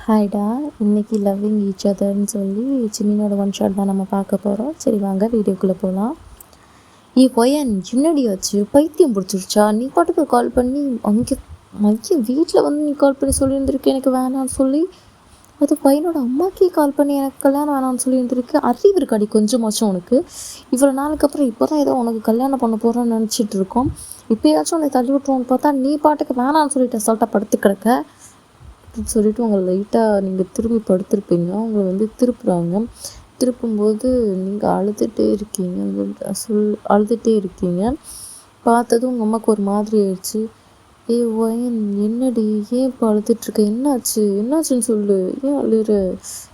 ஹாய்டா. இன்னைக்கு loving each அதர்ன்னு சொல்லி சின்னினோட one shot தான் நம்ம பார்க்க போகிறோம். சரி வாங்க வீடியோக்குள்ளே போகலாம். பையன் என்னடி ஆச்சு, பைத்தியம் பிடிச்சிருச்சா? நீ பாட்டுக்கு கால் பண்ணி அங்கே வீட்டில் வந்து நீ கால் பண்ணி சொல்லியிருந்திருக்கு எனக்கு வேணான்னு சொல்லி. அது பையனோட அம்மாக்கே கால் பண்ணி எனக்கு கல்யாணம் வேணாம்னு சொல்லியிருந்திருக்கு. அறிவு இருக்காடி கொஞ்சமாச்சும் உனக்கு? இவ்வளோ நாளுக்கு அப்புறம் இப்போ தான் ஏதோ உனக்கு கல்யாணம் பண்ண போகிறோன்னு நினச்சிட்டு இருக்கோம். இப்போயாச்சும் உன்னை தள்ளி விட்டுருவோன்னு பார்த்தா நீ பாட்டுக்கு வேணான்னு சொல்லிட்டு அசால்ட்டாக படுத்து கிடக்க அப்படின்னு சொல்லிட்டு உங்களை லைட்டாக நீங்கள் திரும்பி படுத்திருப்பீங்க. உங்களை வந்து திருப்பும்போது நீங்கள் அழுதுகிட்டே இருக்கீங்க. பார்த்ததும் உங்கள் அம்மாவுக்கு ஒரு மாதிரி ஆயிடுச்சு. ஒயன் என்னடி, ஏன் இப்போ அழுதுட்ருக்க? என்னாச்சுன்னு சொல்லு, ஏன் அழுற?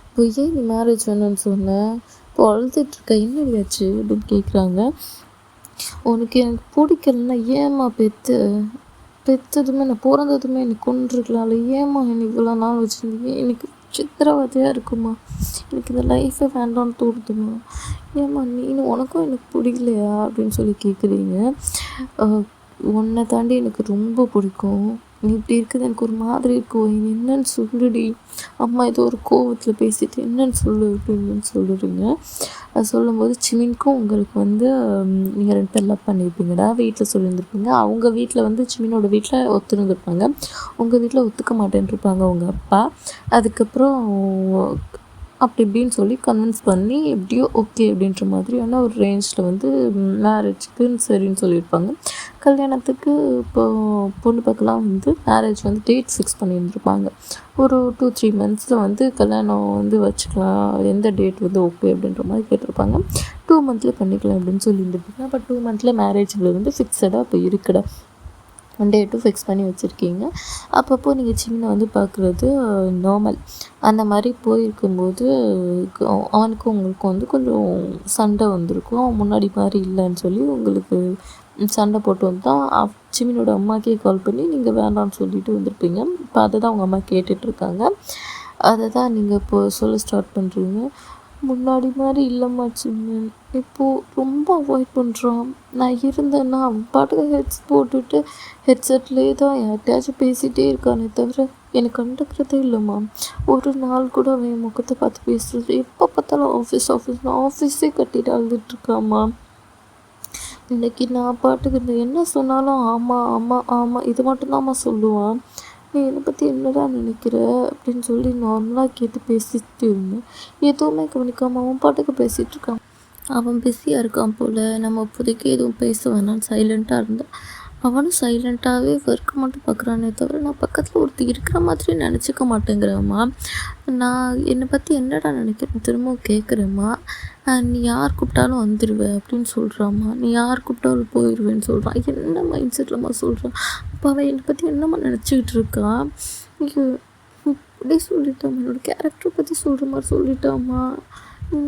இப்போ ஏன் நீ மேரேஜ் வேணும்னு சொன்னேன், இப்போ அழுதுட்ருக்க, என்னடி ஆச்சு அப்படின்னு கேட்குறாங்க. உனக்கு எனக்கு பிடிக்கலன்னா ஏம்மா பெற்றதுமே நான் பிறந்ததுமே எனக்கு கொண்டிருக்கலாம்ல, ஏம்மா என்னை இவ்வளோ நாள் வச்சுருந்தீங்க? எனக்கு சித்திரவதையாக இருக்குமா, எனக்கு இந்த லைஃபே வேண்டாம்னு தோணுதுமா, ஏம்மா உனக்கும் எனக்கு பிடிக்கலையா அப்படின்னு சொல்லி கேட்குறீங்க. உன்னை தாண்டி எனக்கு ரொம்ப பிடிக்கும், நீ இப்படி இருக்குது எனக்கு ஒரு மாதிரி இருக்கும், என்னன்னு சொல்லுடி, அம்மா ஏதோ ஒரு கோவத்தில் பேசிட்டு என்னன்னு சொல்லு அப்படின்னு சொல்லுறீங்க. அது சொல்லும்போது சிமினுக்கும் உங்களுக்கு வந்து நீங்கள் 2 பேர் லவ் பண்ணியிருப்பீங்கடா, வீட்டில் சொல்லியிருந்துருப்பீங்க. அவங்க வீட்டில் வந்து சிமினோட வீட்டில் ஒத்துருந்துருப்பாங்க, உங்கள் வீட்டில் ஒத்துக்க மாட்டேன்ருப்பாங்க உங்கள் அப்பா. அதுக்கப்புறம் அப்படி இப்படின்னு சொல்லி கன்வின்ஸ் பண்ணி எப்படியோ ஓகே அப்படின்ற மாதிரியான ஒரு ரேஞ்சில் வந்து மேரேஜுக்குன்னு சரின்னு சொல்லியிருப்பாங்க. கல்யாணத்துக்கு இப்போ பொண்ணு பார்க்கலாம் வந்து மேரேஜ் வந்து டேட் ஃபிக்ஸ் பண்ணியிருந்துருப்பாங்க. ஒரு 2-3 மந்த்ஸில் வந்து கல்யாணம் வந்து வச்சுக்கலாம், எந்த டேட் வந்து ஓகே அப்படின்ற மாதிரி கேட்டிருப்பாங்க. 2 மந்த்லேயே பண்ணிக்கலாம் அப்படின்னு சொல்லியிருந்துருப்பாங்க. அப்போ 2 மந்த்தில் மேரேஜ்லேருந்து ஃபிக்ஸடாக இப்போ இருக்குடா டேட்டும் ஃபிக்ஸ் பண்ணி வச்சுருக்கீங்க. அப்பப்போ நீங்கள் சின்ன வந்து பார்க்குறது நார்மல். அந்த மாதிரி போயிருக்கும்போது அவனுக்கும் உங்களுக்கும் வந்து கொஞ்சம் சண்டை வந்திருக்கும். முன்னாடி மாதிரி இல்லைன்னு சொல்லி உங்களுக்கு சண்டை போட்டு வந்து தான் சிமினோட அம்மாக்கே கால் பண்ணி நீங்கள் வேண்டாம்னு சொல்லிட்டு வந்திருப்பீங்க. இப்போ அதை தான் அவங்க அம்மா கேட்டுட்ருக்காங்க. அதை தான் நீங்கள் இப்போது சொல்ல ஸ்டார்ட் பண்ணுறீங்க. முன்னாடி மாதிரி இல்லைம்மா சிம்மன், இப்போது ரொம்ப அவாய்ட் பண்ணுறான். நான் இருந்தேன்னா அவன் பாட்டுக்கு போட்டுட்டு ஹெட்செட்லேயே தான் யார்கிட்டயாச்சும் பேசிகிட்டே இருக்கானே தவிர எனக்கு கண்டுக்கிறதே இல்லைம்மா. ஒரு நாள் கூட அவன் என் முகத்தை பார்த்து பேசுறது, எப்போ பார்த்தாலும் ஆஃபீஸே கட்டிட்டு அழுதுட்ருக்காம்மா. இன்றைக்கி நான் பாட்டுக்கு இந்த என்ன சொன்னாலும் ஆமாம் ஆமாம் ஆமாம் இது மட்டும்தாம்மா சொல்லுவான். நீ என்னை பற்றி என்னடா நினைக்கிற அப்படின்னு சொல்லி நார்மலாக கேட்டு பேசிட்டு இருந்தேன். எதுவுமே கவனிக்காமல் அவன் பாட்டுக்கு பேசிகிட்டு இருக்கான். அவன் பிஸியாக இருக்கான் போல், நம்ம இப்போதைக்கு எதுவும் பேச வேணான்னு சைலண்ட்டாக இருந்தான். அவனும் சைலண்ட்டாகவே ஒர்க் மட்டும் பார்க்குறானே தவிர நான் பக்கத்தில் ஒருத்தர் இருக்கிற மாதிரி நினச்சிக்க மாட்டேங்கிறேம்மா. நான் என்னை பற்றி என்னடா நினைக்கிறேன் திரும்பவும் கேட்குறேம்மா. நீ யார் கூப்பிட்டாலும் வந்துடுவேன் அப்படின்னு சொல்கிறாம்மா, நீ யார் கூப்பிட்டாலும் போயிடுவேன்னு சொல்கிறான். என்ன மைண்ட் செட்லம்மா சொல்கிறான்? அப்போ அவன் என்னை பற்றி என்னம்மா நினச்சிக்கிட்டு இருக்கான்? இப்படி சொல்லிட்டாம்மா, என்னோடய கேரக்டரை பற்றி சொல்கிற மாதிரி சொல்லிட்டாம்மா.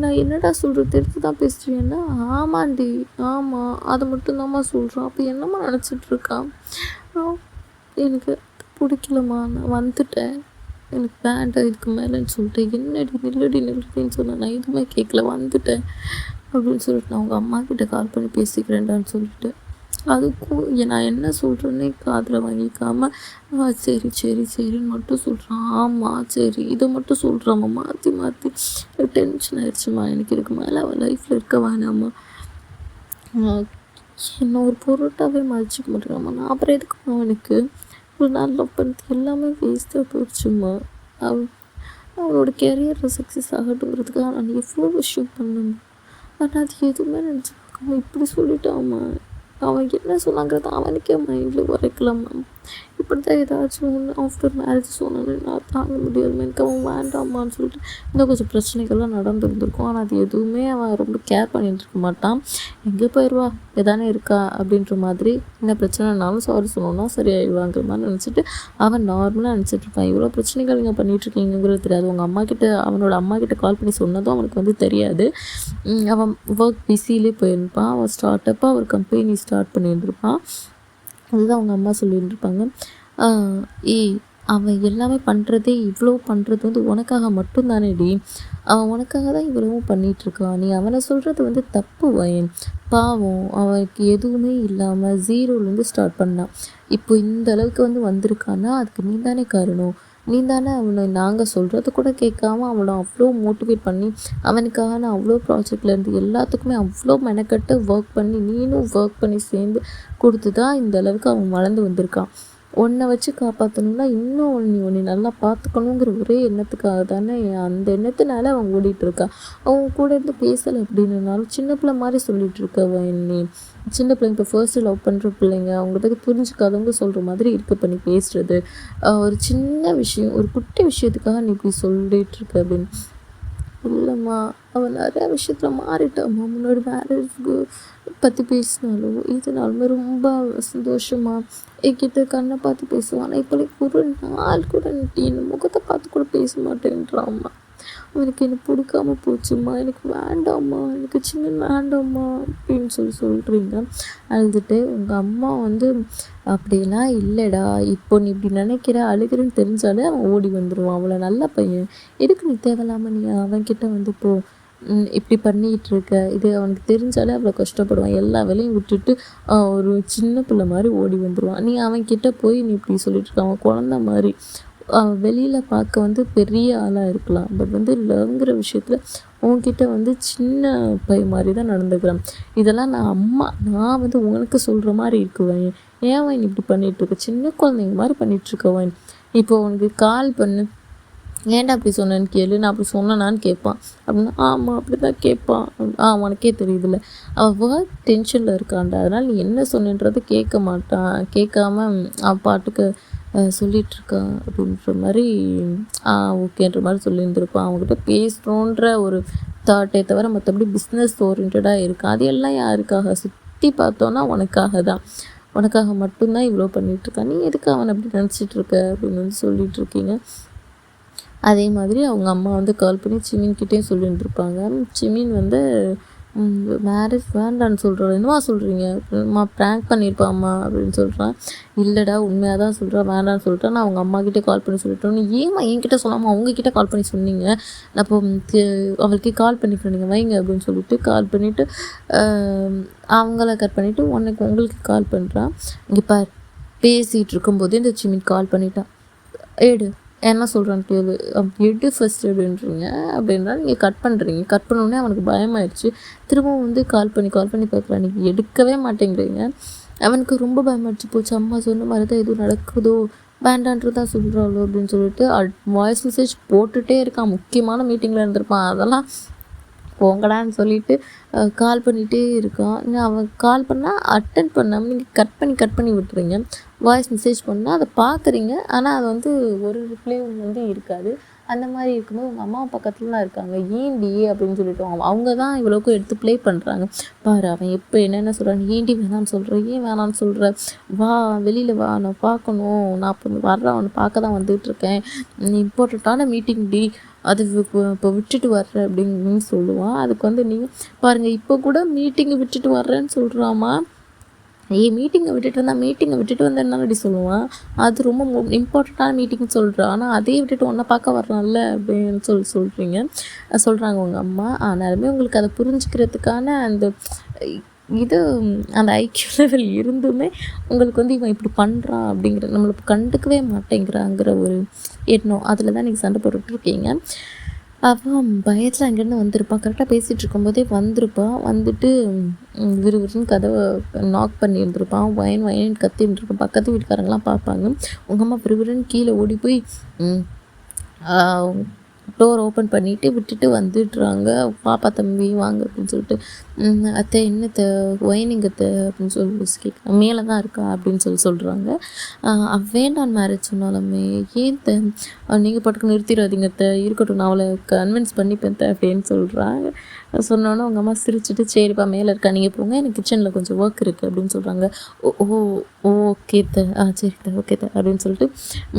நான் என்னடா சொல்கிறது, தெரிஞ்சு தான் பேசுகிறேன்னா? ஆமாண்டி ஆமாம், அதை மட்டும்தாம்மா சொல்கிறான். அப்போ என்னம்மா நினச்சிட்ருக்கான்? எனக்கு பிடிக்கலம்மா, நான் வந்துட்டேன், எனக்கு வேண்டாம் இதுக்கு மேலேன்னு சொல்லிட்டு. என்னடி நில்லுடின்னு சொன்னேன். நான் எதுவுமே கேட்கல, வந்துட்டேன் அப்படின்னு சொல்லிட்டு நான் அவங்க அம்மாக்கிட்ட கால் பண்ணி பேசிக்கிறேன்டான்னு சொல்லிட்டு, அதுக்கும் நான் என்ன சொல்கிறேன்னே காதில் வாங்கிக்காமல் சரின்னு மட்டும் சொல்கிறான். ஆமாம் சரி இதை மட்டும் சொல்கிறாம்மா, மாற்றி டென்ஷன் ஆயிடுச்சுமா. எனக்கு இதுக்கு மேலே அவன் லைஃப்பில் இருக்க வேணாம்மா. என்ன ஒரு பொருட்டாகவே மதிச்சிக்க மாட்டேங்கிறாம்மா. நான் அப்புறம் எதுக்கு அவனுக்கு ஒரு நாள் லவ் பண்ணது எல்லாமே வேஸ்ட்டாக போயிடுச்சுமா. அவனோட கெரியரில் சக்ஸஸ் ஆகட்டுங்கிறதுக்காக நான் எவ்வளோ விஷயம் பண்ணணும். ஆனால் அது எதுவுமே நினச்சி பார்க்காம இப்படி சொல்லிட்டாம்மா. அவன் என்ன சொன்னாங்கிறது அவனுக்கே மைண்டில் உரைக்கலாமா. இப்படி தான் ஏதாச்சும் ஒன்று ஆஃப்டர் மேரேஜ் சொன்னோன்னு நான் தாங்க முடியாது, எனக்கு அவன் வேண்டாமான்னு சொல்லிட்டு இன்னும் கொஞ்சம் பிரச்சனைகள்லாம் நடந்துருந்துருக்கும். ஆனால் அது எதுவுமே அவன் ரொம்ப கேர் பண்ணிட்டு இருக்க மாட்டான். எங்கே போயிடுவா எதானே இருக்கா அப்படின்ற மாதிரி, என்ன பிரச்சனைனாலும் சாரி சொன்னோன்னா சரி ஆயிடுவாங்கிற மாதிரி நினச்சிட்டு அவன் நார்மலாக நினச்சிட்டு இருப்பான். இவ்வளோ பிரச்சனைகள் நீங்கள் பண்ணிகிட்ருக்கீங்கிறது தெரியாது. உங்கள் அவனோட அம்மா கிட்ட கால் பண்ணி சொன்னதும் அவனுக்கு வந்து தெரியாது. அவன் ஒர்க் பிஸிலே போயிருப்பான். அவன் ஸ்டார்ட்டப்பாக ஒரு கம்பெனி ஸ்டார்ட் பண்ணியிருந்திருப்பான். அதுதான் அவங்க அம்மா சொல்லியிருந்திருப்பாங்க. அவன் எல்லாமே பண்ணுறதே இவ்வளோ பண்ணுறது வந்து உனக்காக மட்டும்தானேடி, அவன் உனக்காக தான் இவ்வளவும் பண்ணிகிட்ருக்கான். நீ அவனை சொல்கிறது வந்து தப்பு வயன். பாவம், அவனுக்கு எதுவுமே இல்லாமல் 0லேருந்து ஸ்டார்ட் பண்ணான். இப்போ இந்த அளவுக்கு வந்து வந்திருக்கான்னா அதுக்கு நீ தானே காரணம். நீ தானே அவனை நாங்கள் சொல்கிறது கூட கேட்காம அவனை அவ்வளோ மோட்டிவேட் பண்ணி அவனுக்காக நான் அவ்வளோ ப்ராஜெக்ட்லேருந்து எல்லாத்துக்குமே அவ்வளோ மெனக்கட்டு ஒர்க் பண்ணி நீனும் ஒர்க் பண்ணி சேர்ந்து கொடுத்து தான் இந்த அளவுக்கு அவன் வளர்ந்து வந்திருக்கான். உன்னை வச்சு காப்பாற்றணும்னா இன்னும் நீ நல்லா பார்த்துக்கணுங்கிற ஒரே எண்ணத்துக்காக தானே அந்த எண்ணத்தினால அவன் ஓடிட்டுருக்கான். அவன் கூட இருந்து பேசலை அப்படின்னாலும் சின்ன பிள்ளை மாதிரி சொல்லிகிட்டு இருக்க நீ. சின்ன பிள்ளைங்க இப்போ ஃபர்ஸ்ட்டு லவ் பண்ணுற பிள்ளைங்க அவங்கள பற்றி புரிஞ்சுக்காதவங்க சொல்கிற மாதிரி இருக்க பண்ணி பேசுகிறது. ஒரு சின்ன விஷயம் ஒரு குட்டி விஷயத்துக்காக நீ இப்படி சொல்லிகிட்டு இருக்க அப்படின்னு. இல்லைம்மா அவன் நிறையா விஷயத்தில் மாறிட்டாம்மா. முன்னாடி மேரேஜ்க்கு பற்றி பேசினாலும் இதனாலுமே ரொம்ப சந்தோஷமாக என்கிட்ட கண்ணை பார்த்து பேசுவான். ஆனால் இப்போ ஒரு நாள் கூட என் முகத்தை பார்த்து கூட பேச மாட்டேன்றாம்மா. அவனுக்கு என்னை பிடிக்காம போச்சும்மா, எனக்கு வேண்டாம்மா, எனக்கு சின்ன வேண்டாம்மா அப்படின்னு சொல்கிறீங்க. அழுதுட்டு உங்கள் அம்மா அப்படிலாம் இல்லைடா, இப்போ நீ இப்படி நினைக்கிற அழுகிறன்னு தெரிஞ்சாலே அவன் ஓடி வந்துடுவான். அவ்வளோ நல்ல பையன், எதுக்கு நீ தேவையில்லாமல் நீ அவன்கிட்ட இப்போ இப்படி பண்ணிகிட்டு இருக்க. இது அவனுக்கு தெரிஞ்சாலே அவ்வளோ கஷ்டப்படுவான். எல்லா வேலையும் விட்டுட்டு ஒரு சின்ன பிள்ளை மாதிரி ஓடி வந்துடுவான். நீ அவன்கிட்ட போய் நீ இப்படி சொல்லிட்டு இருக்க. அவன் குழந்த மாதிரி வெளியில் பார்க்க பெரிய ஆளாக இருக்கலாம். பட் லவ்ங்கிற விஷயத்தில் உன்கிட்ட சின்ன பையன் மாதிரி தான் நடந்துக்கிறான். இதெல்லாம் நான் உனக்கு சொல்கிற மாதிரி இருக்குவேன். ஏன் நீ இப்படி பண்ணிகிட்ருக்க, சின்ன குழந்தைங்க மாதிரி பண்ணிகிட்ருக்கவன். இப்போ உனக்கு கால் பண்ணு, ஏன்டா அப்படி சொன்னேன்னு கேளு, நான் அப்படி சொன்னேனான்னு கேட்பான். அப்படின்னா ஆமாம் அப்படி தான் கேட்பான். உனக்கே தெரியுதுல்ல அவள் டென்ஷனில் இருக்கான்டா, அதனால் நீ என்ன சொன்னன்றதை கேட்க மாட்டான். கேட்காம அவன் பாட்டுக்கு சொல்லிகிட்ருக்கான் அப்படின்ற மாதிரி ஓகேன்ற மாதிரி சொல்லியிருந்துருப்பான். அவங்ககிட்ட பேசுகிறோன்ற ஒரு தாட்டே தவிர மற்றபடி பிஸ்னஸ் ஓரியன்டாக இருக்கான். அது எல்லாம் யாருக்காக, சுற்றி பார்த்தோன்னா உனக்காக தான், உனக்காக மட்டும்தான் இவ்வளோ பண்ணிகிட்ருக்கான். நீ எதுக்கு அவன் அப்படி நினச்சிட்ருக்க அப்படின்னு சொல்லிகிட்ருக்கீங்க. அதே மாதிரி அவங்க அம்மா கால் பண்ணி சிமின்கிட்டேயும் சொல்லியிருந்துருப்பாங்க. சிமின் மேரேஜ் வேண்டான்னு சொல்கிறோம், என்னவா சொல்கிறீங்க, அம்மா ப்ராங்க் பண்ணியிருப்பாம்மா அப்படின்னு சொல்கிறான். இல்லைடா உண்மையாக தான் சொல்கிறேன், வேண்டான்னு சொல்லிட்டேன். நான் அவங்க அம்மாக்கிட்டே கால் பண்ணி சொல்லிட்டோம். ஏம்மா என்கிட்ட சொல்லாமல் அவங்கக்கிட்ட கால் பண்ணி சொன்னீங்க, அப்போ அவளுக்கே கால் பண்ணிக்கிறேன் நீங்கள் வைங்க அப்படின்னு சொல்லிட்டு கால் பண்ணிவிட்டு அவங்கள கட் பண்ணிவிட்டு உங்களுக்கு கால் பண்ணுறான். இங்கே பார் பேசிகிட்டு இருக்கும்போது இந்த சிமின் கால் பண்ணிட்டான். ஏடு என்ன சொல்கிறான்னு கேளு, எடு ஃபஸ்ட் எடுன்றீங்க அப்படின்னா நீங்கள் கட் பண்ணுறீங்க. கட் பண்ணோடனே அவனுக்கு பயமாயிடுச்சு. திரும்பவும் கால் பண்ணி பார்க்குறான். நீங்கள் எடுக்கவே மாட்டேங்கிறீங்க. அவனுக்கு ரொம்ப பயமாயிடுச்சு போச்சு. அம்மா சொன்ன மாதிரி தான் எதுவும் நடக்குதோ வேண்டான்றதான் சொல்கிறாளோ அப்படின்னு சொல்லிட்டு வாய்ஸ் மெசேஜ் போட்டுகிட்டே இருக்கான். முக்கியமான மீட்டிங்கில் இருந்திருப்பான். அதெல்லாம் போங்கடான்னு சொல்லிட்டு கால் பண்ணிகிட்டே இருக்கான். அவன் கால் பண்ணால் அட்டன் பண்ணாமல் நீங்கள் கட் பண்ணி விட்டுறீங்க. வாய்ஸ் மெசேஜ் பண்ணால் அதை பார்க்குறீங்க, ஆனால் அது ஒரு ரிப்ளேவும் இருக்காது. அந்த மாதிரி இருக்கும்போது உங்கள் அம்மா பக்கத்துலலாம் இருக்காங்க. ஏன்டி அப்படின்னு சொல்லிட்டு அவங்க தான் இவ்வளோக்கும் எடுத்து ப்ளே பண்ணுறாங்க. பாரு அவன் எப்போ என்னென்ன சொல்கிறான், ஏன்டி வேணான்னு சொல்கிற, ஏன் வேணான்னு சொல்கிற, வா வெளியில் வா, நான் பார்க்கணும், நான் இப்போ வர்றேன், அவனை பார்க்க தான் வந்துட்டுருக்கேன், நீ இம்பார்ட்டண்ட்டான மீட்டிங் டி, அது இப்போ விட்டுட்டு வர்ற அப்படின்னு சொல்லுவான். அதுக்கு நீங்கள் பாருங்கள் இப்போ கூட மீட்டிங்கை விட்டுட்டு வர்றேன்னு சொல்கிறாமா. மீட்டிங்கை விட்டுட்டு வந்தேன்னா அப்படி சொல்லுவான். அது ரொம்ப இம்பார்ட்டண்ட்டான மீட்டிங்னு சொல்கிறான். ஆனால் அதையே விட்டுட்டு ஒன்றை பார்க்க வர்றான்ல அப்படின்னு சொல்கிறாங்க உங்கள் அம்மா. ஆனாலுமே உங்களுக்கு அதை புரிஞ்சுக்கிறதுக்கான அந்த ஐக்யூ லெவல் இருந்துமே உங்களுக்கு இவன் இப்படி பண்ணுறான் அப்படிங்கிற, நம்மளுக்கு கண்டுக்கவே மாட்டேங்கிறாங்கிற ஒரு எண்ணம், அதில் தான் நீங்கள் சண்டை போட்டுட்ருக்கீங்க. அவன் பயத்தில் அங்கேருந்து வந்திருப்பான். கரெக்டாக பேசிகிட்டு இருக்கும்போதே வந்திருப்பான். வந்துட்டு விறுவிறுன்னு கதவை நாக் பண்ணியிருந்திருப்பான். வயன் கத்திருந்துருப்பான். பக்கத்து வீட்டுக்காரங்களாம் பார்ப்பாங்க. உங்கள் அம்மா விறுவிறுன்னு கீழே ஓடி போய் டோர் ஓப்பன் பண்ணிவிட்டு விட்டுட்டு வந்துடுறாங்க. பாப்பா தம்பி வாங்க அப்படின்னு சொல்லிட்டு, அத்தை என்னத்தை ஒயினிங்கத்தை அப்படின்னு சொல்லி கேட்குறேன். மேலே தான் இருக்கா அப்படின்னு சொல்கிறாங்க. வேண்டாம் மேரேஜ் சொன்னாலுமே ஏன் நீங்கள் பாட்டுக்கு நிறுத்திடாதீங்க அத்தை, இருக்கட்டும் நான் அவளை கன்வின்ஸ் பண்ணிப்பேன் அப்படின்னு சொல்கிறாங்க. சொன்னோன்னே உங்கள் அம்மா சிரிச்சுட்டு சரிப்பா மேலே இருக்கா நீங்கள் போங்க, எனக்கு கிச்சனில் கொஞ்சம் ஒர்க் இருக்குது அப்படின்னு சொல்கிறாங்க. ஓகே சரி ஓகே அப்படின்னு சொல்லிட்டு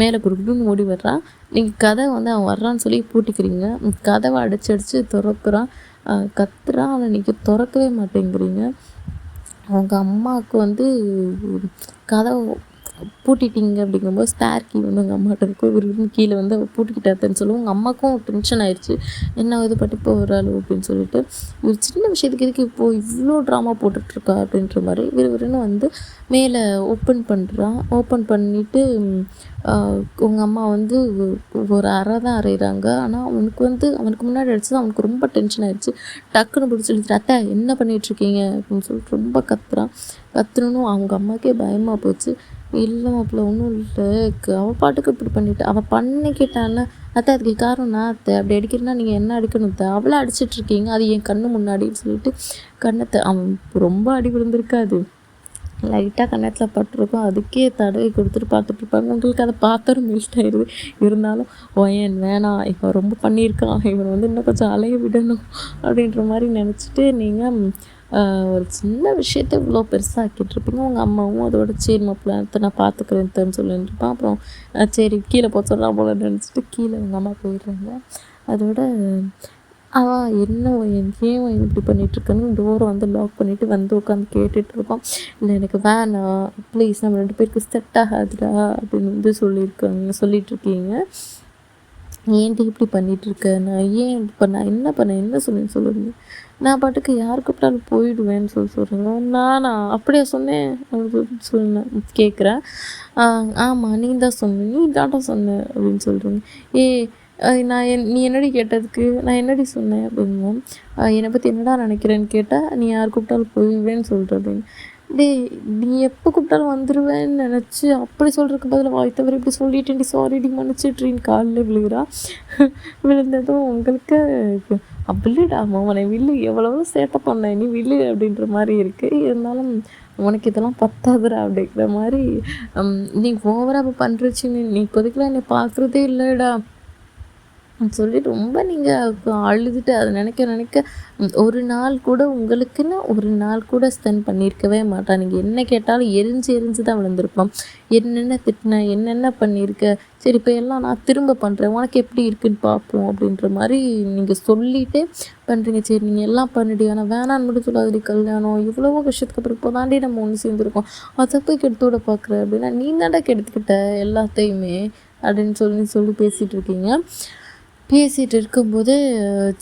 மேலே குடுக்குன்னு ஓடி வர்றான். நீங்கள் கதை அவன் வர்றான்னு சொல்லி பூட்டிக்கிறீங்க. கதவை அடிச்சு திறக்கிறான். கத்துறான். அவனை நீங்கள் திறக்கவே மாட்டேங்கிறீங்க. அவங்க அம்மாவுக்கு கதவை பூட்டிட்டீங்க அப்படிங்கும்போது ஸ்பேர் கீ வந்து எங்கள் அம்மாட்ட இருக்கும். இவர் வந்து கீழே வந்து அவள் பூட்டிக்கிட்டாத்தன்னு சொல்லுவோம். உங்கள் அம்மாவுக்கும் டென்ஷன் ஆயிடுச்சு. என்ன இது பட்டு இப்போ வராளோ அப்படின்னு சொல்லிட்டு, ஒரு சின்ன விஷயத்துக்கு எதுக்கு இப்போது இவ்வளோ ட்ராமா போட்டுட்ருக்கா அப்படின்ற மாதிரி விறுவிறுன்னு வந்து மேலே ஓப்பன் பண்ணுறான். ஓப்பன் பண்ணிவிட்டு உங்கள் அம்மா வந்து ஒரு அறை தான் அறையிறாங்க. ஆனால் அவனுக்கு முன்னாடி அடிச்சது அவனுக்கு ரொம்ப டென்ஷன் ஆயிடுச்சு. டக்குன்னு பிடிச்சி இழுத்துட்டு, அத்தை என்ன பண்ணிகிட்ருக்கீங்க அப்படின்னு சொல்லிட்டு ரொம்ப கத்துறான். கத்துனோன்னு அவங்க அம்மாவுக்கே பயமாக போச்சு. இல்லை மாப்பிள்ள ஒன்றும் இல்லை, அவள் பாட்டுக்கு இப்படி பண்ணிவிட்டு அவள் பண்ணிக்கிட்டான்னா அத்தை அதுக்கு காரணம் நான் அத்தை, அப்படி அடிக்கிறேன்னா நீங்கள் என்ன அடிக்கணும் அத்தை, அவளை அடிச்சிட்ருக்கீங்க அது என் கண்ணு முன்னாடின்னு சொல்லிட்டு கண்ணத்தை அவன் ரொம்ப அடி விழுந்திருக்காது, லைட்டாக கன்னத்தில் பட்டிருக்கும். அதுக்கே தடவை கொடுத்துட்டு பார்த்துட்ருப்பாங்க. உங்களுக்கு அதை பார்த்தாலும் மெல்ட் ஆயிடுது. இருந்தாலும் ஓயன் வேணாம், இவன் ரொம்ப பண்ணியிருக்கான், இவன் வந்து இன்னும் கொஞ்சம் அலைய விடணும் அப்படின்ற மாதிரி நினச்சிட்டு நீங்கள் ஒரு சின்ன விஷயத்த இவ்வளோ பெருசாக ஆக்கிட்டுருப்பீங்க. உங்கள் அம்மாவும் அதோட சரி மாப்பிள்ள நான் பார்த்துக்கிறேன் சொல்லிட்டுருப்பான். அப்புறம் சரி கீழே போக சொல்லலாம் போல நினச்சிட்டு கீழே உங்கள் அம்மா போயிடுறாங்க. அதோட அவன் என்ன ஏன் இப்படி பண்ணிகிட்ருக்கன்னு டோரை வந்து லாக் பண்ணிவிட்டு வந்து உட்காந்து கேட்டுட்ருப்பான். இல்லை எனக்கு வேணாம் ப்ளீஸ், நம்ம 2 பேருக்கு செட் ஆகாதுடா அப்படின்னு வந்து சொல்லிகிட்ருக்கீங்க. ஏன்ட்டு இப்படி பண்ணிகிட்ருக்க, நான் ஏன் இப்போ நான் என்ன பண்ணேன், என்ன சொல்லுங்க, நான் பாட்டுக்கு யார் கூப்பிட்டாலும் போயிடுவேன்னு சொல்கிறேங்க. நானா அப்படியா சொன்னேன் அப்படின்னு சொன்னேன் கேட்குறேன். ஆமாம் நீ தான் சொன்ன, நீ தாண்டா சொன்ன அப்படின்னு சொல்கிறேங்க. நீ என்னடி கேட்டதுக்கு நான் என்னடி சொன்னேன் அப்படின்னும், என்னை பற்றி என்னடா நினைக்கிறேன்னு கேட்டால் நீ யார் கூப்பிட்டாலும் போயிடுவேன்னு சொல்கிற அப்படின்னு. டேய் நீ எப்போ கூப்பிட்டாலும் வந்துடுவேன்னு நினச்சி அப்படி சொல்கிறதுக்கு பதில் வாய் தவிர இப்படி சொல்லிட்டேன்டி, சாரிடி மன்னிச்சிட்ரின்னு காலில் விழுகிறா. விழுந்ததும் உங்களுக்கு வில்லுடா மோவனை வில்லு, எவ்வளவோ சேட்டை பண்ண நீ வில்லு அப்படின்ற மாதிரி இருக்குது. இருந்தாலும் உனக்கு இதெல்லாம் பத்தாதுடா அப்படிங்கிற மாதிரி நீ ஓவராக பண்ணுறச்சு, நீ இப்போதைக்குலாம் என்னை பார்க்குறதே இல்லைடா சொல்லி ரொம்ப நீங்கள் அழுதுட்டு அதை நினைக்க ஒரு நாள் கூட உங்களுக்குன்னு ஒரு நாள் கூட ஸ்பெண்ட் பண்ணியிருக்கவே மாட்டான். நீங்கள் என்ன கேட்டாலும் எரிஞ்சு தான் விழுந்திருப்பான். என்னென்ன திட்டின, என்னென்ன பண்ணியிருக்க, சரி இப்போ எல்லாம் நான் திரும்ப பண்ணுறேன், உனக்கு எப்படி இருக்குன்னு பார்ப்போம் அப்படின்ற மாதிரி நீங்கள் சொல்லிகிட்டே பண்ணுறீங்க. சரி நீங்கள் எல்லாம் பண்ணிடி, ஆனால் வேணான்னு மட்டும் சொல்லாதடி, கல்யாணம் இவ்வளவோ வருஷத்துக்கு அப்புறம் இப்போ தாண்டி நம்ம ஒன்று சேர்ந்துருக்கோம், அதை போய் கெடுத்து விட பார்க்குற அப்படின்னா நீ தாண்டா கெடுத்துக்கிட்ட எல்லாத்தையுமே அப்படின்னு சொல்லி பேசிகிட்டு இருக்கீங்க. பேசிகிட்டு இருக்கும்போது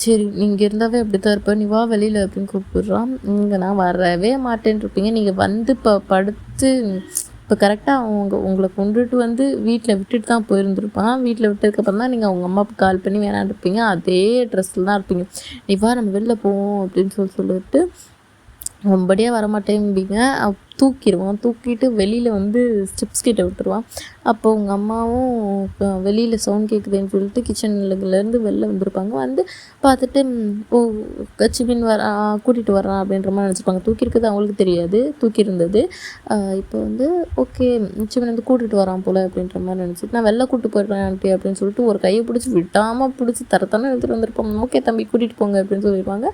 சரி நீங்கள் இருந்தாவே அப்படி தான் இருப்பேன், நீ வா வெளியில் அப்படின்னு கூப்பிட்றான். நீங்கள் நான் வரவே மாட்டேன்ருப்பீங்க. நீங்கள் வந்து இப்போ படுத்து இப்போ கரெக்டாக உங்களை கொண்டுட்டு வந்து வீட்டில் விட்டுட்டு தான் போயிருந்துருப்பான். வீட்டில் விட்டதுக்கப்புறம் தான் நீங்கள் அவங்க அம்மாவுக்கு கால் பண்ணி வேணான்ருப்பீங்க. அதே ட்ரெஸ்ஸில் தான் இருப்பீங்க. நீ வா நம்ம வெளில போவோம் அப்படின்னு சொல்லிட்டு ரொம்படியாக வரமாட்டேங்குவீங்க. தூக்கிட்டு வெளியில் வந்து ஸ்டெப்ஸ் கிட்ட விட்டுருவான். அப்போ உங்கள் அம்மாவும் வெளியில் சவுண்ட் கேட்குதுன்னு சொல்லிட்டு கிச்சன்லேருந்து வெளில வந்திருப்பாங்க. வந்து பார்த்துட்டு ஓ சிமின் கூட்டிகிட்டு வரான் அப்படின்ற மாதிரி நினச்சிருப்பாங்க. தூக்கியிருக்கிறது அவங்களுக்கு தெரியாது, தூக்கியிருந்தது. இப்போ வந்து ஓகே சிமின் வந்து கூட்டிகிட்டு வரான் போல் அப்படின்ற மாதிரி நினச்சிட்டு நான் வெளில கூப்பிட்டு போயிடுறேன் ஆண்டி அப்படின்னு சொல்லிட்டு ஒரு கையை பிடிச்சி விடாமல் பிடிச்சி தரத்தானே எடுத்துகிட்டு வந்திருப்பாங்க. ஓகே தம்பி கூட்டிகிட்டு போங்க அப்படின்னு சொல்லியிருப்பாங்க.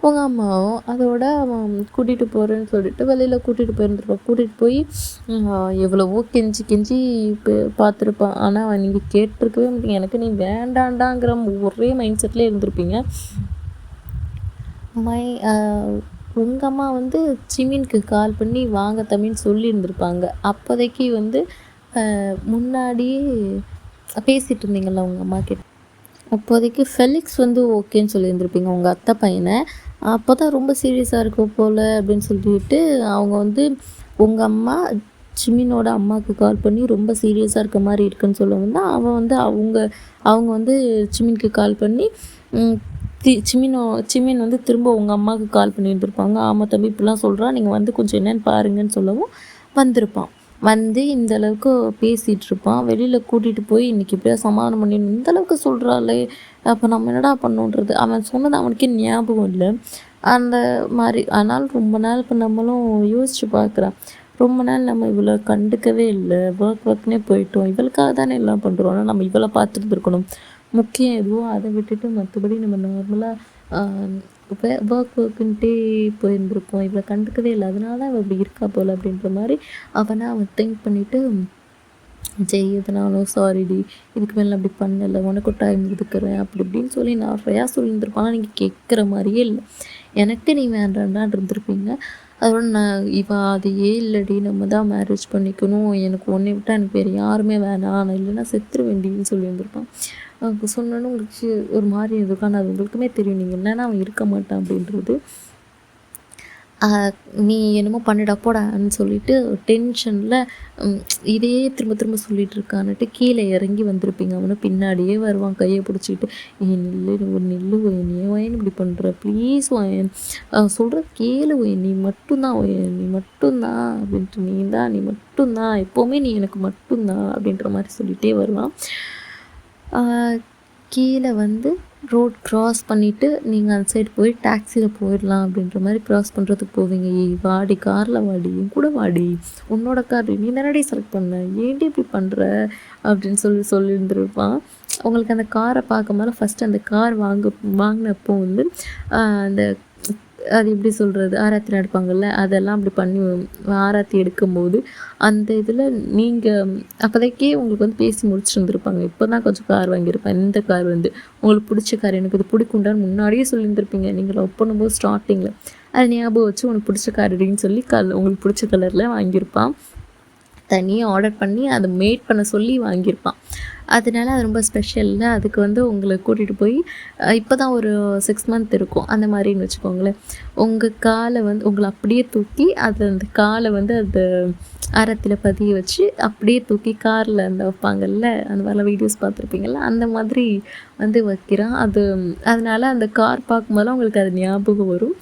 உங்கள் அம்மாவும் அதோட கூட்டிகிட்டு போகிறேன்னு சொல்லிட்டு வெளியில் கூட்டிகிட்டு போயிருந்துருப்பான். கூட்டிகிட்டு போய் எவ்வளவோ கெஞ்சி பார்த்துருப்பான். ஆனால் நீங்கள் கேட்டிருக்கவே மாட்டீங்க. எனக்கு நீ வேண்டாண்டாங்கிற ஒரே மைண்ட் செட்லேயே இருந்திருப்பீங்க. உங்கள் அம்மா வந்து சிமினுக்கு கால் பண்ணி வாங்க தம்பின்னு சொல்லியிருந்திருப்பாங்க. அப்போதைக்கு வந்து முன்னாடியே பேசிகிட்டு இருந்தீங்கள்ல உங்கள் அம்மா கிட்ட, அப்போதைக்கு ஃபெலிக்ஸ் வந்து ஓகேன்னு சொல்லியிருந்திருப்பீங்க உங்கள் அத்தை பையனை. அப்போ தான் ரொம்ப சீரியஸாக இருக்கும் போல் அப்படின்னு சொல்லிட்டு அவங்க வந்து உங்கள் அம்மா சிமினோட அம்மாவுக்கு கால் பண்ணி ரொம்ப சீரியஸாக இருக்க மாதிரி இருக்குன்னு சொல்லவும் தான் அவன் வந்து அவங்க வந்து சிமினுக்கு கால் பண்ணி சிமின் வந்து திரும்ப உங்கள் அம்மாவுக்கு கால் பண்ணியிருந்திருப்பாங்க. ஆமாம் தம்பி இப்படிலாம் சொல்கிறான், நீங்கள் வந்து கொஞ்சம் என்னென்னு பாருங்கன்னு சொல்லவும் வந்திருப்பான். வந்து இந்த அளவுக்கு பேசிகிட்டு இருப்பான். வெளியில் கூட்டிகிட்டு போய் இன்றைக்கி இப்படியா சமாதானம் பண்ணி இந்தளவுக்கு சொல்கிறாளே, அப்போ நம்ம என்னடா பண்ணோன்றது அவன் சொன்னது அவனுக்கே ஞாபகம் இல்லை. அந்த மாதிரி ஆனாலும் ரொம்ப நாள் இப்போ நம்மளும் யோசித்து பார்க்குறான். ரொம்ப நாள் நம்ம இவளை கண்டுக்கவே இல்லை, ஒர்க்னே போயிட்டோம், இவளுக்காக தானே எல்லாம் பண்ணுறோம், ஆனால் நம்ம இவளை பார்த்துட்டு இருக்கணும், முக்கியம் எதுவோ அதை விட்டுட்டு மற்றபடி நம்ம நார்மலாக ஒர்க்குன்ட்டே போயிருந்துருப்போம், இவளை கண்டுக்கவே இல்லை, அதனால தான் அவள் இப்படி இருக்கா போல் அப்படின்ற மாதிரி அவன் திங்க் பண்ணிவிட்டு சரி எதுனாலும் சாரிடி, இதுக்கு மேலே அப்படி பண்ணலை, உனக்கும் டைம் எடுத்துக்கிறேன் அப்படி இப்படின்னு சொல்லி நான் சொல்லியிருந்துருப்பான். நீங்கள் கேட்குற மாதிரியே இல்லை, எனக்கு நீ வேண்டான்னு இருந்திருப்பீங்க. அதோட அதையே இல்லடி, நம்ம தான் மேரேஜ் பண்ணிக்கணும், எனக்கு உன்னை விட்டால் எனக்கு வேறு யாருமே வேணாம், நான் இல்லைன்னா செத்துருவேண்டின்னு சொல்லி வந்திருப்பான். சொன்னோன்னு உங்களுக்கு ஒரு மாதிரி இருக்கும். ஆனால் அது உங்களுக்குமே தெரியும் நீங்கள் இல்லைன்னா அவன் இருக்க மாட்டான் அப்படின்றது. நீ என்னமோ பண்ணிடா போடான்னு சொல்லிட்டு டென்ஷனில் இதே திரும்ப திரும்ப சொல்லிகிட்டு இருக்கான்னுட்டு கீழே இறங்கி வந்திருப்பீங்க. அவனும் பின்னாடியே வருவான் கையை பிடிச்சிக்கிட்டு, நில்லு ஒயன், ஏன் ஒயன் இப்படி பண்ணுற, ப்ளீஸ் ஒயன், சொல்கிற கேளு ஒயன், நீ மட்டும்தான் ஒயன், நீ மட்டும்தான் அப்படின்ட்டு, நீ மட்டும்தான் எப்போவுமே, நீ எனக்கு மட்டும்தான் அப்படின்ற மாதிரி சொல்லிகிட்டே வருவான். கீழே வந்து ரோட் க்ராஸ் பண்ணிவிட்டு நீங்கள் அந்த சைடு போய் டாக்ஸியில் போயிடலாம் அப்படின்ற மாதிரி க்ராஸ் பண்ணுறதுக்கு போவீங்க. வாடி காரில் வாடி, என் கூட வாடி, உன்னோட கார் நீ தானடி செலக்ட் பண்ண, ஏன்டி இப்படி பண்ணுற அப்படின்னு சொல்லியிருந்துருப்பான். உங்களுக்கு அந்த காரை பார்க்கும்போது ஃபஸ்ட்டு அந்த கார் வாங்கினப்போ வந்து அந்த அது எப்படி சொல்கிறது, ஆராத்தி நடப்பாங்கள்ல, அதெல்லாம் அப்படி பண்ணி ஆராத்தி எடுக்கும்போது அந்த இதில் நீங்கள் அப்போதைக்கே உங்களுக்கு வந்து பேசி முடிச்சுருந்துருப்பாங்க. இப்போ தான் கொஞ்சம் கார் வாங்கியிருப்பேன், இந்த கார் வந்து உங்களுக்கு பிடிச்ச கார், எனக்கு இது பிடிக்குண்டான்னு முன்னாடியே சொல்லியிருந்துருப்பீங்க. நீங்கள் லவ் பண்ணும்போது ஸ்டார்டிங்கில் அதை ஞாபகம் வச்சு உனக்கு பிடிச்ச கார் அப்படின்னு சொல்லி உங்களுக்கு பிடிச்ச கலரில் வாங்கியிருப்பான். தனியாக ஆர்டர் பண்ணி அதை மேட் பண்ண சொல்லி வாங்கியிருப்பான். அதனால அது ரொம்ப ஸ்பெஷலில் அதுக்கு வந்து உங்களை கூட்டிகிட்டு போய் இப்போ தான் ஒரு 6 மந்த் இருக்கும் அந்த மாதிரின்னு வச்சுக்கோங்களேன். உங்கள் காலை வந்து உங்களை அப்படியே தூக்கி அந்த காலை வந்து அந்த ஆரத்தில் பதிய வச்சு அப்படியே தூக்கி காரில் அந்த வைப்பாங்கல்ல, அந்த மாதிரிலாம் வீடியோஸ் பார்த்துருப்பீங்கள்ல, அந்த மாதிரி வந்து வைக்கிறான். அதனால அந்த கார் பார்க்கும்போதெல்லாம் உங்களுக்கு அது ஞாபகம் வரும்.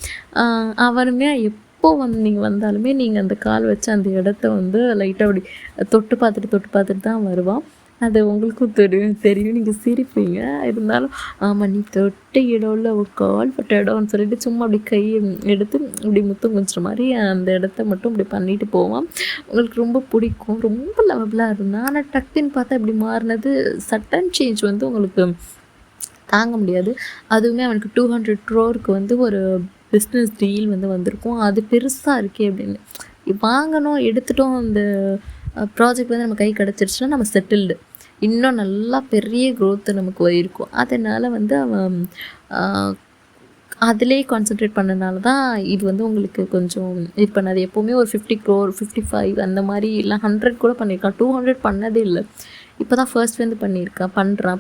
அவனுமே எப்போ நீங்கள் வந்தாலுமே நீங்கள் அந்த கால் வச்சு அந்த இடத்த வந்து லைட்டாக அப்படி தொட்டு பார்த்துட்டு தான் வருவான். அது உங்களுக்கும் தெரியும் நீங்கள் சிரிப்பீங்க. இருந்தாலும் ஆமாம், நீ தொட்ட இடம் இல்லை, ஒரு கால் பட்ட இடம்னு சொல்லிட்டு சும்மா அப்படி கையை எடுத்து இப்படி முத்தம் கொஞ்சம் மாதிரி அந்த இடத்த மட்டும் இப்படி பண்ணிட்டு போவான். உங்களுக்கு ரொம்ப பிடிக்கும், ரொம்ப லவபிளாக இருந்தான். ஆனால் டக்குன்னு பார்த்தா இப்படி மாறினது சட்டன் சேஞ்ச் வந்து உங்களுக்கு தாங்க முடியாது. அதுவுமே அவனுக்கு 200 crore வந்து ஒரு பிஸ்னஸ் டீல் வந்து வந்திருக்கும். அது பெருசாக இருக்கே அப்படின்னு வாங்கணும், எடுத்துட்டோம், அந்த ப்ராஜெக்ட் வந்து நம்ம கை கிடச்சிருச்சுன்னா நம்ம செட்டில்டு, இன்னும் நல்லா பெரிய க்ரோத்து நமக்கு இருக்கும். அதனால் வந்து அவன் அதிலே கான்சென்ட்ரேட் பண்ணனால தான் இது வந்து உங்களுக்கு கொஞ்சம் இது பண்ணாது. எப்போவுமே ஒரு 50 crore 55 அந்த மாதிரி இல்லை 100 கூட பண்ணியிருக்கான். 200 பண்ணதே இல்லை. இப்போ தான் ஃபர்ஸ்ட் வந்து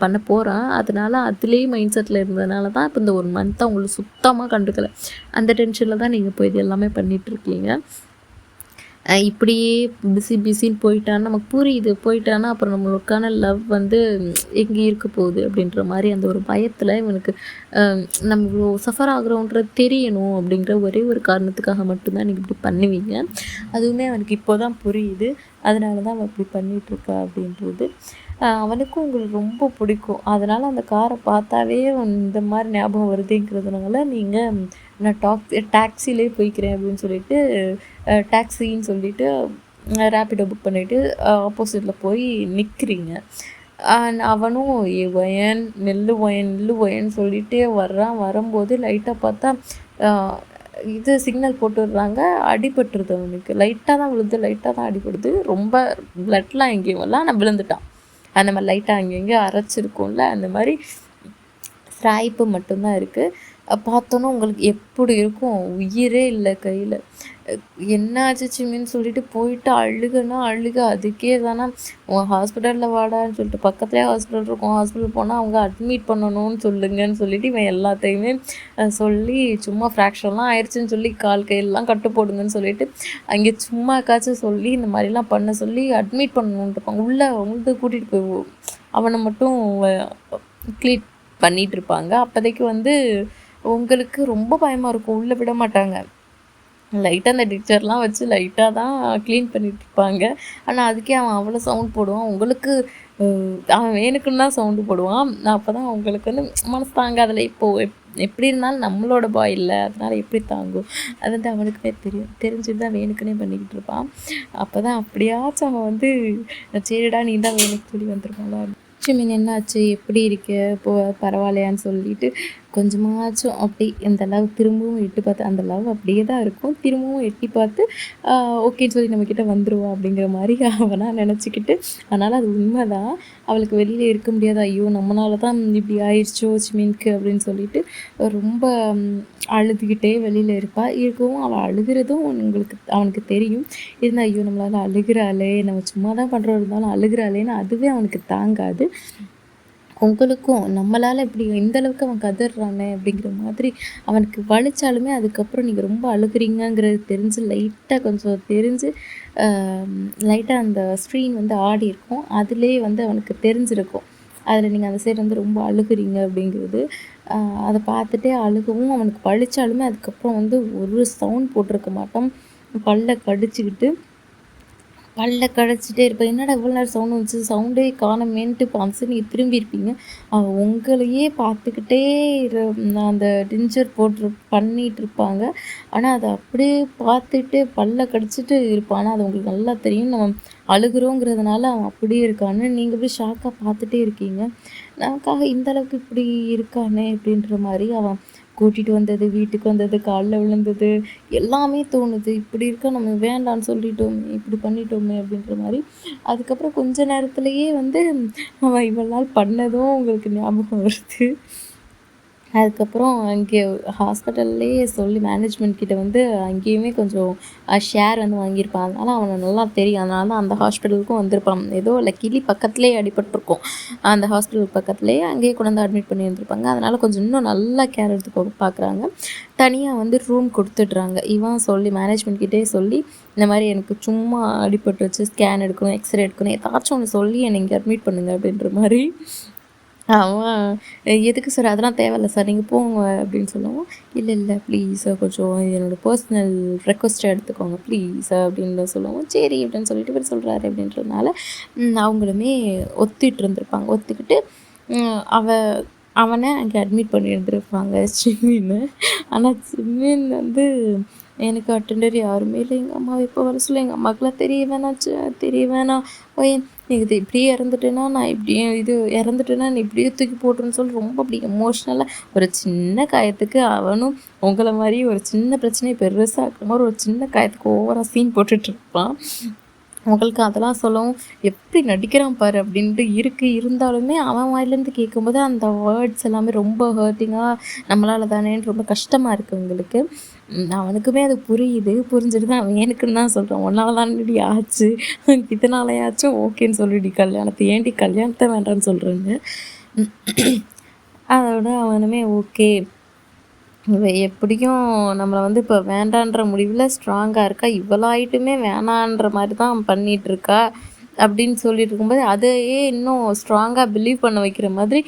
பண்ண போகிறான். அதனால் அதுலேயே மைண்ட் செட்டில் இருந்ததுனால தான் இப்போ இந்த 1 மந்த்தாக உங்களுக்கு சுத்தமாக கண்டுக்கலை. அந்த டென்ஷனில் தான் நீங்கள் இப்போ இது எல்லாமே பண்ணிகிட்ருக்கீங்க. இப்படியே பிஸின்னு போயிட்டான்னா நமக்கு புரியுது. போயிட்டான்னா அப்புறம் நம்மளுக்கான லவ் வந்து எங்கே இருக்க போகுது அப்படின்ற மாதிரி அந்த ஒரு பயத்தில் இவனுக்கு நம்ம இவ்வளோ சஃபர் ஆகுறோன்றது தெரியணும் அப்படிங்கிற ஒரே ஒரு காரணத்துக்காக மட்டும்தான் நீங்கள் இப்படி பண்ணுவீங்க. அதுவுமே அவனுக்கு இப்போ தான் புரியுது. அதனால தான் அவன் இப்படி பண்ணிகிட்ருக்கா அப்படின்றது. அவனுக்கும் உங்களுக்கு ரொம்ப பிடிக்கும். அதனால் அந்த காரை பார்த்தாவே இந்த மாதிரி ஞாபகம் வருதுங்கிறதுனால நீங்கள் நான் டாக்ஸிலே போய்க்கிறேன் அப்படின்னு சொல்லிட்டு டாக்ஸின்னு சொல்லிட்டு ரேப்பிடோ புக் பண்ணிவிட்டு ஆப்போசிட்டில் போய் நிற்கிறீங்க. அவனும் ஒயன் நெல்லு ஒயன்னு சொல்லிகிட்டே வரும்போது லைட்டாக பார்த்தா இது சிக்னல் போட்டு விடுறாங்க. அடிபட்டுருது அவனுக்கு, லைட்டாக தான் அடிபடுது. ரொம்ப பிளட்லாம் எங்கேயும் வரல, ஆனால் விழுந்துட்டான். அந்த மாதிரி லைட்டாக அங்கெங்கே அரைச்சிருக்கும்ல, அந்த மாதிரி ஸ்ட்ரைப்பு மட்டும்தான் இருக்குது. பார்த்தோன்னா உங்களுக்கு எப்படி இருக்கும், உயிரே இல்லை கையில். என்ன ஆச்சுச்சுமின்னு சொல்லிட்டு போயிட்டு அழுக. அதுக்கே தானே ஹாஸ்பிட்டலில் வாடான்னு சொல்லிட்டு பக்கத்துலேயே ஹாஸ்பிட்டல் இருக்கும், ஹாஸ்பிட்டல் போனால் அவங்க அட்மிட் பண்ணணும்னு சொல்லுங்கன்னு சொல்லிட்டு இவன் எல்லாத்தையுமே சொல்லி சும்மா ஃப்ராக்ஷன்லாம் ஆயிடுச்சுன்னு சொல்லி கால் கையெல்லாம் கட்டு போடுங்கன்னு சொல்லிட்டு அங்கே சும்மாக்காச்சும் சொல்லி இந்த மாதிரிலாம் பண்ண சொல்லி அட்மிட் பண்ணணுன்ட்டு உள்ளே கூட்டிகிட்டு போய் அவனை மட்டும் க்ளீட் பண்ணிகிட்டு இருப்பாங்க. அப்போதைக்கு வந்து உங்களுக்கு ரொம்ப பயமாக இருக்கும், உள்ளே விட மாட்டாங்க. லைட்டாக அந்த டிக்சர்லாம் வச்சு லைட்டாக தான் க்ளீன் பண்ணிகிட்ருப்பாங்க. ஆனால் அதுக்கே அவன் அவ்வளோ சவுண்ட் போடுவான். உங்களுக்கு அவன் வேணுக்குன்னு தான் சவுண்டு போடுவான். அப்போ தான் உங்களுக்கு வந்து மனசு தாங்காதில்ல. இப்போது எப்படி இருந்தாலும் நம்மளோட பாய் இல்லை, அதனால் எப்படி தாங்கும், அது வந்து அவனுக்குமே தெரிஞ்சுட்டு தான் வேணுக்குன்னே பண்ணிக்கிட்டு இருப்பான். அப்போ தான் அப்படியாச்சும் அவன் வந்து சரிடா நீ தான் வேணுக்கு சொல்லி வந்துருப்பாளா "சிமின் என்னாச்சு? எப்படி இருக்க? இப்போ பரவாயில்லையான்னு?" சொல்லிட்டு கொஞ்சமாச்சும் அப்படி இந்த லவ் திரும்பவும் எட்டி பார்த்து அந்த லவ் அப்படியே தான் இருக்கும். திரும்பவும் எட்டி பார்த்து ஓகேன்னு சொல்லி நம்மக்கிட்ட வந்துருவா அப்படிங்கிற மாரி அவனா நெனச்சுக்கிட்டு அதனால அது உண்மதான். அவளுக்கு வெளியில இருக்க முடியாது. ஐயோ! நம்மனால தான் இப்படி ஆயிடுச்சோ சிமின்க்கு அப்படின்னு சொல்லிட்டு ரொம்ப அழுதுகிட்டே வெளியில இருப்பா. இருக்கவும் அவள் அழுகுறதும் அவனுக்கு தெரியும். இருந்தா ஐயோ! நம்மளால அழுகுறாளே! நம்ம சும்மா தான் பண்றோம் இருந்தாலும் அழுகுறாளேன்னு அதுவே அவனுக்கு தாங்காது. உங்களுக்கும் நம்மளால இப்படி இந்த அளவுக்கு அவன் கதறானே அப்படிங்கிற மாதிரி அவனுக்கு வலிச்சாலுமே அதுக்கப்புறம் நீங்கள் ரொம்ப அழுகுறீங்கங்கிறது தெரிஞ்சு லைட்டாக கொஞ்சம் தெரிஞ்சு லைட்டாக அந்த ஸ்க்ரீன் வந்து ஆடி இருக்கும். அதுலேயே வந்து அவனுக்கு தெரிஞ்சிருக்கும். அதில் நீங்கள் அந்த சைடு வந்து ரொம்ப அழுகுறீங்க அப்படிங்கிறது. அதை பார்த்துட்டே அழுகவும் அவனுக்கு வலிச்சாலுமே அதுக்கப்புறம் வந்து ஒரு சவுண்ட் போட்டிருக்க மாட்டான். பல்ல கடிச்சுக்கிட்டு பல்ல கடிச்சிட்டே இருப்பேன். என்னடா இவ்வளோ நேரம் சவுண்ட் வந்துச்சு, சவுண்டே காணோமேன்ட்டு இப்போ அந்த நீங்கள் திரும்பியிருப்பீங்க. அவன் உங்களையே பார்த்துக்கிட்டே அந்த டிஞ்சர் பண்ணிகிட்டு இருப்பாங்க. ஆனால் அதை அப்படியே பார்த்துட்டு பல்ல கடிச்சிட்டு இருப்பான். ஆனால் அது உங்களுக்கு நல்லா தெரியும். நம்ம அழுகுறோங்கிறதுனால அவன் அப்படியே இருக்கான்னு நீங்கள் அப்படியே ஷாக்காக பார்த்துட்டே இருக்கீங்க. நமக்காக இந்த அளவுக்கு இப்படி இருக்கானே அப்படின்ற மாதிரி அவன் கூட்டிகிட்டு வந்தது, வீட்டுக்கு வந்தது, காலில் விழுந்தது எல்லாமே தோணுது. இப்படி இருக்க நம்ம வேண்டான்னு சொல்லிட்டோமே, இப்படி பண்ணிட்டோமே அப்படின்ற மாதிரி. அதுக்கப்புறம் கொஞ்ச நேரத்திலேயே வந்து அவன் இவ்வளோ நாள் பண்ணதும் உங்களுக்கு ஞாபகம் வருது. அதுக்கப்புறம் அங்கே ஹாஸ்பிட்டல்லேயே சொல்லி மேனேஜ்மெண்ட் கிட்ட வந்து அங்கேயுமே கொஞ்சம் ஷேர் வந்து வாங்கியிருப்பான். அதனால் அவனை நல்லா தெரியும். அதனால தான் அந்த ஹாஸ்பிட்டலுக்கும் வந்திருப்பான். ஏதோ லக்கிலி பக்கத்துலேயே அடிபட்டிருக்கும். அந்த ஹாஸ்பிட்டல் பக்கத்துலேயே அங்கேயே கொண்டு வந்து அட்மிட் பண்ணி வந்திருப்பாங்க. அதனால் கொஞ்சம் இன்னும் நல்லா கேர் எடுத்து பார்க்குறாங்க. தனியாக வந்து ரூம் கொடுத்துட்றாங்க. இவன் சொல்லி மேனேஜ்மெண்ட் கிட்டே சொல்லி இந்த மாதிரி எனக்கு சும்மா அடிபட்டுருச்சு, ஸ்கேன் எடுக்கணும், எக்ஸ்ரே எடுக்கணும், ஏதாச்சும் ஒன்று சொல்லி என்னை இங்கே அட்மிட் பண்ணுங்க அப்படின்ற மாதிரி அவன் எதுக்கு சார் அதெல்லாம் தேவையில்ல சார் நீங்கள் போங்க அப்படின்னு சொல்லவும் இல்லை இல்லை ப்ளீஸ் கொஞ்சம் என்னோடய பர்சனல் ரெக்வஸ்ட்டை எடுத்துக்கோங்க ப்ளீஸ் அப்படின்னு சொல்லவும் சரி அப்படின்னு சொல்லிட்டு இவர் சொல்கிறாரு அப்படின்றதுனால அவங்களுமே ஒத்துட்டு இருந்திருப்பாங்க. ஒத்துக்கிட்டு அவனை அங்கே அட்மிட் பண்ணி இருந்திருப்பாங்க சிம்மின்னு. ஆனால் சிம்மின் வந்து எனக்கு அட்டெண்டர் யாருமே இல்லை. எங்கள் அம்மாவை எப்போ வர சொல்ல எங்கள் அம்மாவுக்குலாம் தெரிய வேணாம் இது இப்படியே இறந்துட்டேன்னா நான் இப்படியே இறந்துட்டேன்னா நீ இப்படியே தூக்கி போட்டுருன்னு சொல்லி ரொம்ப அப்படி எமோஷ்னலாக ஒரு சின்ன காயத்துக்கு அவனும் உங்களை மாதிரி ஒரு சின்ன பிரச்சனையை பெருசாக இருக்கிற மாதிரி ஒரு சின்ன காயத்துக்கு ஓவராக சீன் போட்டுட்ருப்பான். உங்களுக்கு அதெல்லாம் சொல்லவும் எப்படி நடிக்கிறான் பாரு அப்படின்ட்டு இருந்தாலுமே அவன் வாயிலேருந்து கேட்கும்போது அந்த வேர்ட்ஸ் எல்லாமே ரொம்ப ஹர்ட்டிங்காக நம்மளால் தானேன்னு ரொம்ப கஷ்டமாக இருக்குது உங்களுக்கு. அவனுக்குமே அது புரிஞ்சுட்டு தான் அவன் எனக்குன்னு தான் சொல்கிறான். உன்னால தானடி ஆச்சு, இதனாலயாச்சும் ஓகேன்னு சொல்லிடி கல்யாணத்தை வேண்டான்னு சொல்கிறேன்னு. அதோட அவனுமே ஓகே எப்படியும் நம்மளை வந்து இப்போ வேண்டான்ற முடிவில் ஸ்ட்ராங்காக இருக்கா. இவ்வளோ ஆகிட்டுமே வேணான்ற மாதிரி தான் பண்ணிகிட்ருக்கா அப்படின்னு சொல்லிட்டு இருக்கும்போது அதையே இன்னும் ஸ்ட்ராங்காக பிலீவ் பண்ண வைக்கிற மாதிரி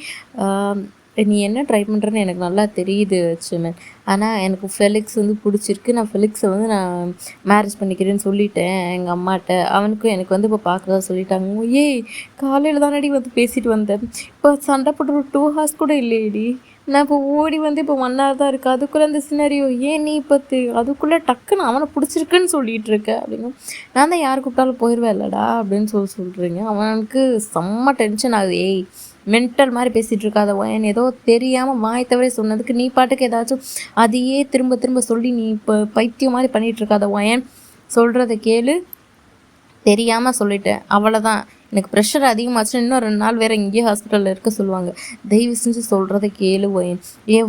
நீ என்ன ட்ரை பண்ணுறேன்னு எனக்கு நல்லா தெரியுது சிமன். ஆனால் எனக்கு ஃபெலிக்ஸ் வந்து பிடிச்சிருக்கு. நான் ஃபெலிக்ஸை வந்து நான் மேரேஜ் பண்ணிக்கிறேன்னு சொல்லிட்டேன் எங்கள் அம்மாட்ட. அவனுக்கும் எனக்கு வந்து இப்போ பார்க்குறதா சொல்லிட்டாங்க. ஏய் காலையில் தானடி வந்து பேசிட்டு வந்தேன். இப்போ சண்டை போட்டு ஒரு 2 hours கூட இல்லையேடி. நான் இப்போ ஓடி வந்து இப்போ 1 hour தான் இருக்குது. அதுக்குள்ளே அந்த சினாரியோ ஏன் நீ இப்போ அதுக்குள்ளே டக்குன்னு அவனை பிடிச்சிருக்குன்னு சொல்லிகிட்டு இருக்க அப்படின்னு. நான் தான் யார் கூப்பிட்டாலும் போயிடுவேன் இல்லைடா அப்படின்னு சொல்கிறீங்க. அவனுக்கு செம்ம டென்ஷன் ஆகுது. ஏய் மென்டல் மாதிரி பேசிகிட்டு இருக்காத ஒயன் ஏதோ தெரியாமல் வாய் தவிர சொன்னதுக்கு நீ பாட்டுக்கு ஏதாச்சும் அதையே திரும்ப திரும்ப சொல்லி நீ இப்போ பைத்தியம் மாதிரி பண்ணிகிட்டு இருக்காத ஒயன் சொல்கிறத கேளு. தெரியாமல் சொல்லிட்டேன் அவ்வளோதான். எனக்கு ப்ரெஷர் அதிகமாச்சுன்னா இன்னும் 2 நாள் வேறு இங்கேயே ஹாஸ்பிட்டலில் இருக்க சொல்லுவாங்க. தயவு செஞ்சு சொல்கிறத கேளு ஒயன்.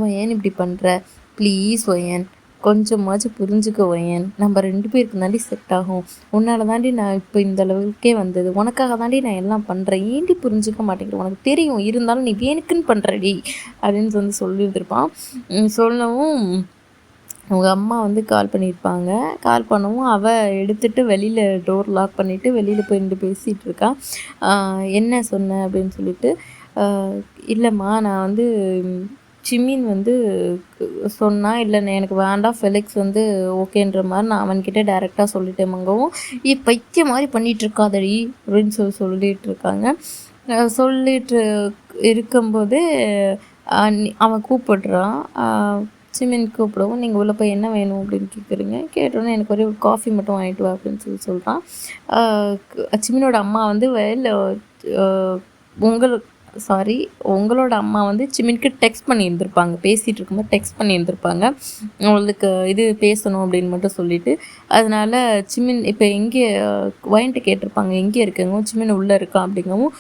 ஒயன் இப்படி பண்ணுற ப்ளீஸ் ஒயன் கொஞ்சமாச்சும் புரிஞ்சுக்க ஒயன். நம்ம 2 பேருக்கு தாண்டி செட் ஆகும். உன்னால் தாண்டி நான் இப்போ இந்த அளவுக்கே வந்தது. உனக்காக தாண்டி நான் எல்லாம் பண்ணுறேன். ஏண்டி புரிஞ்சுக்க மாட்டேங்கிறேன். உனக்கு தெரியும் இருந்தாலும் நீ வேணுக்குன்னு பண்ணுறடி அப்படின்னு வந்து சொல்லியிருந்திருப்பான். சொல்லவும் உங்கள் அம்மா வந்து கால் பண்ணியிருப்பாங்க. கால் பண்ணவும் அவள் எடுத்துகிட்டு வெளியில் டோர் லாக் பண்ணிவிட்டு வெளியில் போய் நின்று பேசிகிட்டு இருக்கா. என்ன சொன்ன அப்படின்னு சொல்லிட்டு இல்லைம்மா நான் வந்து சிம்மின் வந்து சொன்னால் இல்லை எனக்கு வேண்டாம் ஃபெலிக்ஸ் வந்து ஓகேன்ற மாதிரி நான் அவன்கிட்ட டைரெக்டாக சொல்லிட்டேன். மங்கவும் பைத்தியம் மாதிரி பண்ணிகிட்டு இருக்காதடி அப்படின்னு சொல்லிட்டு இருக்காங்க. சொல்லிட்டு இருக்கும்போது அவன் கூப்பிடுறான். சிம்மின் கூப்பிடவும் நீங்கள் உள்ளே போய் என்ன வேணும் அப்படின்னு கேட்குறீங்க. கேட்டோன்னே எனக்கு ஒரே ஒரு காஃபி மட்டும் வாங்கிட்டு வா அப்படின்னு சொல்கிறான். சிம்மினோட அம்மா வந்து உங்களுக்கு சாரி, உங்களோட அம்மா வந்து சிமினுக்கு டெக்ஸ்ட் பண்ணியிருந்திருப்பாங்க. பேசிகிட்டு இருக்கும்போது டெக்ஸ்ட் பண்ணியிருந்திருப்பாங்க. உங்களுக்கு இது பேசணும் அப்படின்னு மட்டும் சொல்லிவிட்டு. அதனால் சிமின் இப்போ எங்கே ஒயன்ட்ட கேட்டிருப்பாங்க, எங்கே இருக்குங்கவும் சிமின் உள்ளே இருக்கான் அப்படிங்கவும்,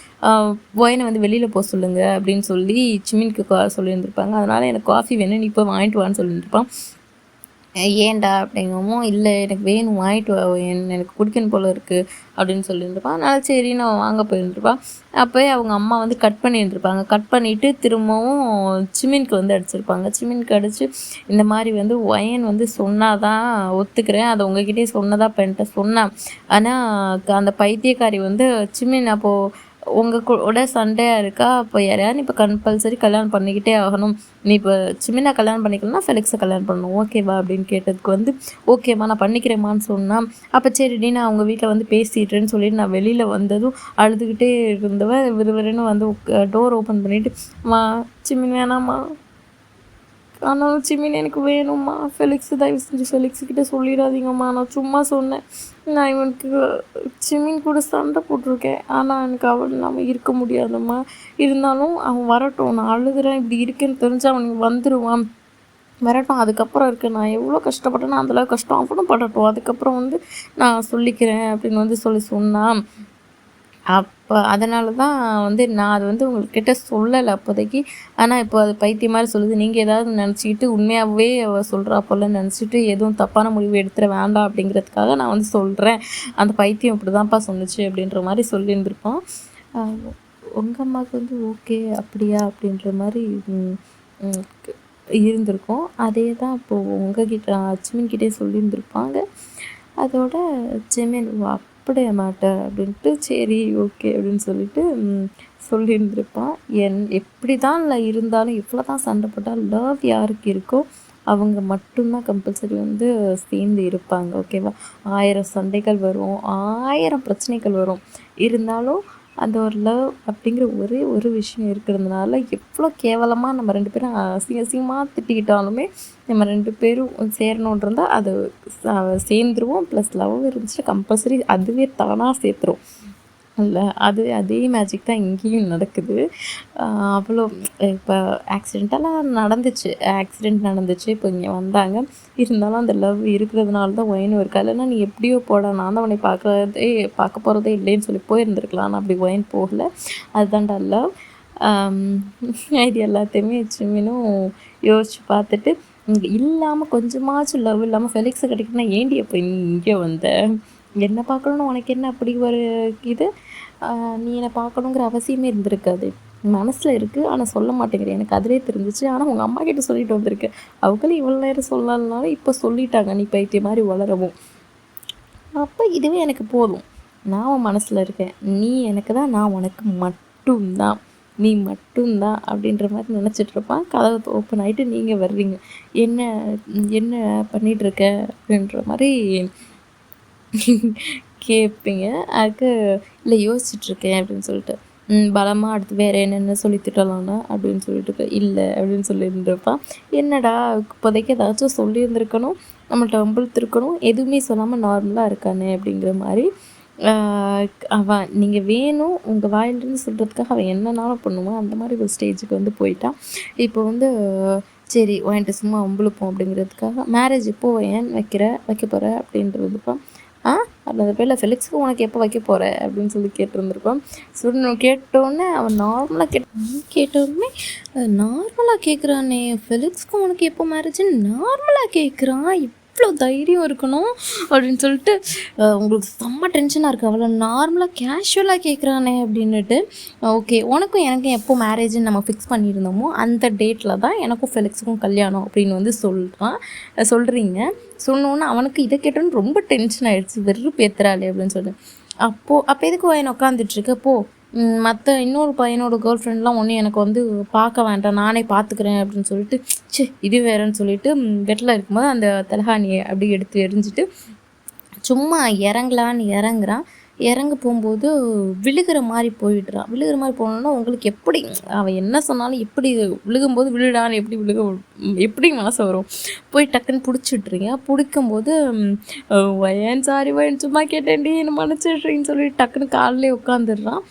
ஒயனை வந்து வெளியில் போக சொல்லுங்கள் அப்படின்னு சொல்லி சிமினுக்கு சொல்லியிருந்திருப்பாங்க. அதனால் எனக்கு காஃபி வேணும், நீ இப்போ வாங்கிட்டு வான்னு சொல்லியிருந்திருப்பான். ஏன்டா அப்படிங்கவும், இல்லை எனக்கு வேணும் வாங்கிட்டு வா, எனக்கு குடிக்கணும் போல் இருக்குது அப்படின்னு சொல்லியிருந்திருப்பான். அதனால் சரி நான் வாங்க போயிருந்திருப்பான். அப்போயே அவங்க அம்மா வந்து கட் பண்ணியிருந்திருப்பாங்க. கட் பண்ணிவிட்டு திரும்பவும் சிமினுக்கு வந்து அடிச்சிருப்பாங்க. சிமினுக்கு அடித்து இந்த மாதிரி வந்து ஒயன் வந்து சொன்னால் தான் ஒத்துக்கிறேன், அதை உங்ககிட்டயே சொன்னதா என்கிட்ட சொன்னேன். ஆனால் அந்த பைத்தியக்காரி வந்து சிமின் அப்போது உங்கள் கூட சண்டையாக இருக்கா, அப்போ யாரையாவது இப்போ கம்பல்சரி கல்யாணம் பண்ணிக்கிட்டே ஆகணும், நீ இப்போ சிமினா கல்யாணம் பண்ணிக்கலன்னா ஃபெலிக்ஸை கல்யாணம் பண்ணணும், ஓகேவா அப்படின்னு கேட்டதுக்கு வந்து ஓகேம்மா நான் பண்ணிக்கிறேம்மான்னு சொன்னான். அப்போ சரிடி நான் அவங்க வீட்டில் வந்து பேசிட்டேன்னு சொல்லிட்டு நான் வெளியில் வந்ததும் அழுதுகிட்டே இருந்தவ விறுவிறுன்னு வந்து டோர் ஓப்பன் பண்ணிவிட்டு, மா சிமின் வேணாம்மா, ஆனாலும் சிமின் எனக்கு வேணும்மா, ஃபெலிக்ஸ் தயவு செஞ்சு ஃபெலிக்ஸ்கிட்ட சொல்லிடாதீங்கம்மா, நான் சும்மா சொன்னேன், நான் இவனுக்கு சிமின் கூட சண்டை போட்டிருக்கேன், ஆனால் எனக்கு அவன் இல்லாமல் இருக்க முடியாதும்மா, இருந்தாலும் அவன் வரட்டும், நான் அழுகிறேன் இப்படி இருக்கேன்னு தெரிஞ்சு அவனுக்கு வந்துடுவான், வரட்டும், அதுக்கப்புறம் இருக்குது நான் எவ்வளோ கஷ்டப்பட்டேன்னா அந்தளவுக்கு கஷ்டம் அவனும் படட்டும், அதுக்கப்புறம் வந்து நான் சொல்லிக்கிறேன் அப்படின்னு வந்து சொன்னான். அப்போ அதனால தான் வந்து நான் அது வந்து உங்கள்கிட்ட சொல்லலை அப்போதைக்கு. ஆனால் இப்போ அது பைத்தியம் மாதிரி சொல்லுது. நீங்கள் ஏதாவது நினச்சிக்கிட்டு உண்மையாகவே அவள் சொல்கிறா போல நினச்சிட்டு எதுவும் தப்பான முடிவு எடுத்துட வேண்டாம் அப்படிங்கிறதுக்காக நான் வந்து சொல்கிறேன். அந்த பைத்தியம் இப்படி தான்ப்பா சொன்னுச்சு அப்படின்ற மாதிரி சொல்லியிருந்திருப்போம். உங்கள் அம்மாவுக்கு வந்து ஓகே அப்படியா அப்படின்ற மாதிரி இருந்திருக்கும். அதே தான் இப்போது உங்ககிட்ட சிமின்கிட்டே சொல்லியிருந்திருப்பாங்க. அதோட சிமின் அப்படியே மாட்டேன் அப்படின்ட்டு சரி ஓகே அப்படின்னு சொல்லிட்டு சொல்லியிருந்திருப்பான். எப்படி தான் இருந்தாலும் எவ்வளோ தான் சண்டை போட்டால் லவ் யாருக்கு இருக்கோ அவங்க மட்டும்தான் கம்பல்சரி வந்து சேர்ந்து இருப்பாங்க, ஓகேவா? 1000 சண்டைகள் வரும், 1000 பிரச்சனைகள் வரும், இருந்தாலும் அந்த ஒரு லவ் அப்படிங்கிற ஒரே ஒரு விஷயம் இருக்கிறதுனால எவ்வளோ கேவலமாக நம்ம 2 பேரும் அசிங்கமாக திட்டிக்கிட்டாலுமே நம்ம 2 பேரும் சேரணுன்னு இருந்தால் அது சேர்ந்துருவோம். ப்ளஸ் லவ் இருந்துச்சுன்னா கம்பல்சரி அதுவே தானாக சேர்த்துரும் இல்லை? அதே மேஜிக் தான் இங்கேயும் நடக்குது. அவ்வளோ இப்போ ஆக்சிடென்டெல்லாம் நடந்துச்சு. இப்போ இங்கே வந்தாங்க. இருந்தாலும் அந்த லவ் இருக்கிறதுனால தான் ஒயினும் இருக்கா. இல்லைன்னா நீ எப்படியோ போட, நான் தான் உன்னை பார்க்க போகிறதே இல்லைன்னு சொல்லி போயிருந்துருக்கலாம். ஆனால் அப்படி ஒயின் போகல. அதுதான்டா லவ். இது எல்லாத்தையுமே சிமினும் யோசித்து பார்த்துட்டு இல்லாமல் கொஞ்சமாச்சும் லவ் இல்லாமல் ஃபெலிக்ஸை கிடைக்குன்னா ஏண்டி அப்போ இங்கே வந்த, என்ன பார்க்கணுன்னு உனக்கு என்ன அப்படி ஒரு இது, நீ என்னை பார்க்கணுங்கிற அவசியமே இருந்திருக்காது, மனசில் இருக்குது ஆனால் சொல்ல மாட்டேங்கிறேன், எனக்கு அதிலே தெரிஞ்சிச்சு. ஆனால் உங்கள் அம்மா கிட்ட சொல்லிட்டு வந்திருக்கு, அவங்களும் இவ்வளோ நேரம் சொல்லலனாலும் இப்போ சொல்லிட்டாங்க நீ பைத்திய மாதிரி வளரவும். அப்போ இதுவே எனக்கு போதும், நான் உன் மனசில் இருக்கேன், நீ எனக்கு தான், நான் உனக்கு மட்டும்தான், நீ மட்டும்தான் அப்படின்ற மாதிரி நினச்சிட்ருப்பான். கதவை ஓப்பன் ஆகிட்டு நீங்கள் வர்றீங்க, என்ன என்ன பண்ணிகிட்ருக்க அப்படின்ற மாதிரி கேட்பீங்க. அதுக்கு இல்லை யோசிச்சுட்ருக்கேன் அப்படின்னு சொல்லிட்டு, பலமாக அடுத்து வேறு என்னென்ன சொல்லி திட்டலாம்னா அப்படின்னு சொல்லிட்டு இல்லை அப்படின்னு சொல்லியிருந்திருப்பான். என்னடா இப்போதைக்கு ஏதாச்சும் சொல்லியிருந்துருக்கணும், நம்மள்ட்ட வம்பிழுத்துருக்கணும், எதுவுமே சொல்லாமல் நார்மலாக இருக்கானே அப்படிங்கிற மாதிரி. அவன் நீங்கள் வேணும் உங்கள் வாயிலிருந்து சொல்கிறதுக்காக அவன் என்னன்னாலும் பண்ணுவான். அந்த மாதிரி ஒரு ஸ்டேஜுக்கு வந்து போயிட்டான். இப்போ வந்து சரி என்கிட்ட சும்மா வம்பிழுப்போம் அப்படிங்கிறதுக்காக மேரேஜ் எப்போது ஏன் வைக்க போகிற அப்படின்றதுப்பா. அந்த பேரில் ஃபெலிக்ஸுக்கு உனக்கு எப்போ வைக்க போகிற அப்படின்னு சொல்லி கேட்டிருந்துருப்பான். கேட்டோடனே அவன் நார்மலாக கேட்டோடனே நார்மலாக கேட்குறானே, ஃபெலிக்ஸுக்கு உனக்கு எப்போ மேரேஜ்ன்னு நார்மலாக கேட்குறான், இவ்வளோ தைரியம் இருக்கணும் அப்படின்னு சொல்லிட்டு உங்களுக்கு செம்ம டென்ஷனாக இருக்குது. அவ்வளோ நார்மலாக கேஷுவலாக கேட்குறானே அப்படின்னுட்டு. ஓகே, உனக்கும் எனக்கும் எப்போ மேரேஜுன்னு நம்ம ஃபிக்ஸ் பண்ணியிருந்தோமோ அந்த டேட்டில் தான் எனக்கும் ஃபெலிக்ஸுக்கும் கல்யாணம் அப்படின்னு வந்து சொல்கிறீங்க. சொன்னோன்னே அவனுக்கு இதை கேட்டோன்னு ரொம்ப டென்ஷன் ஆகிடுச்சு, வெறுப்பேத்துறாளே அப்படின்னு சொல்லிட்டு. அப்போ எதுக்கு என்ன உட்காந்துட்ருக்க, போ, மற்ற இன்னொரு பையனோட கேர்ள் ஃப்ரெண்ட்லாம் ஒன்றும் எனக்கு வந்து பார்க்க வேண்டாம், நானே பார்த்துக்கிறேன் அப்படின்னு சொல்லிட்டு இது வேறேன்னு சொல்லிட்டு பெட்டில் இருக்கும்போது அந்த தலகாணியை அப்படி எடுத்து எரிஞ்சிட்டு சும்மா இறங்கலான்னு இறங்க போகும்போது விழுகிற மாதிரி போனோன்னா உங்களுக்கு எப்படி அவன் என்ன சொன்னாலும் எப்படி விழுகும்போது விழுடான்னு எப்படி மனசு வரும், போய் டக்குன்னு பிடிச்சிட்றீங்க. பிடிக்கும்போது சாரி சும்மா கேட்டேன்டி என்ன மன்னிச்சிட்றீன்னு சொல்லி டக்குன்னு காலிலே உட்காந்துடுறான்.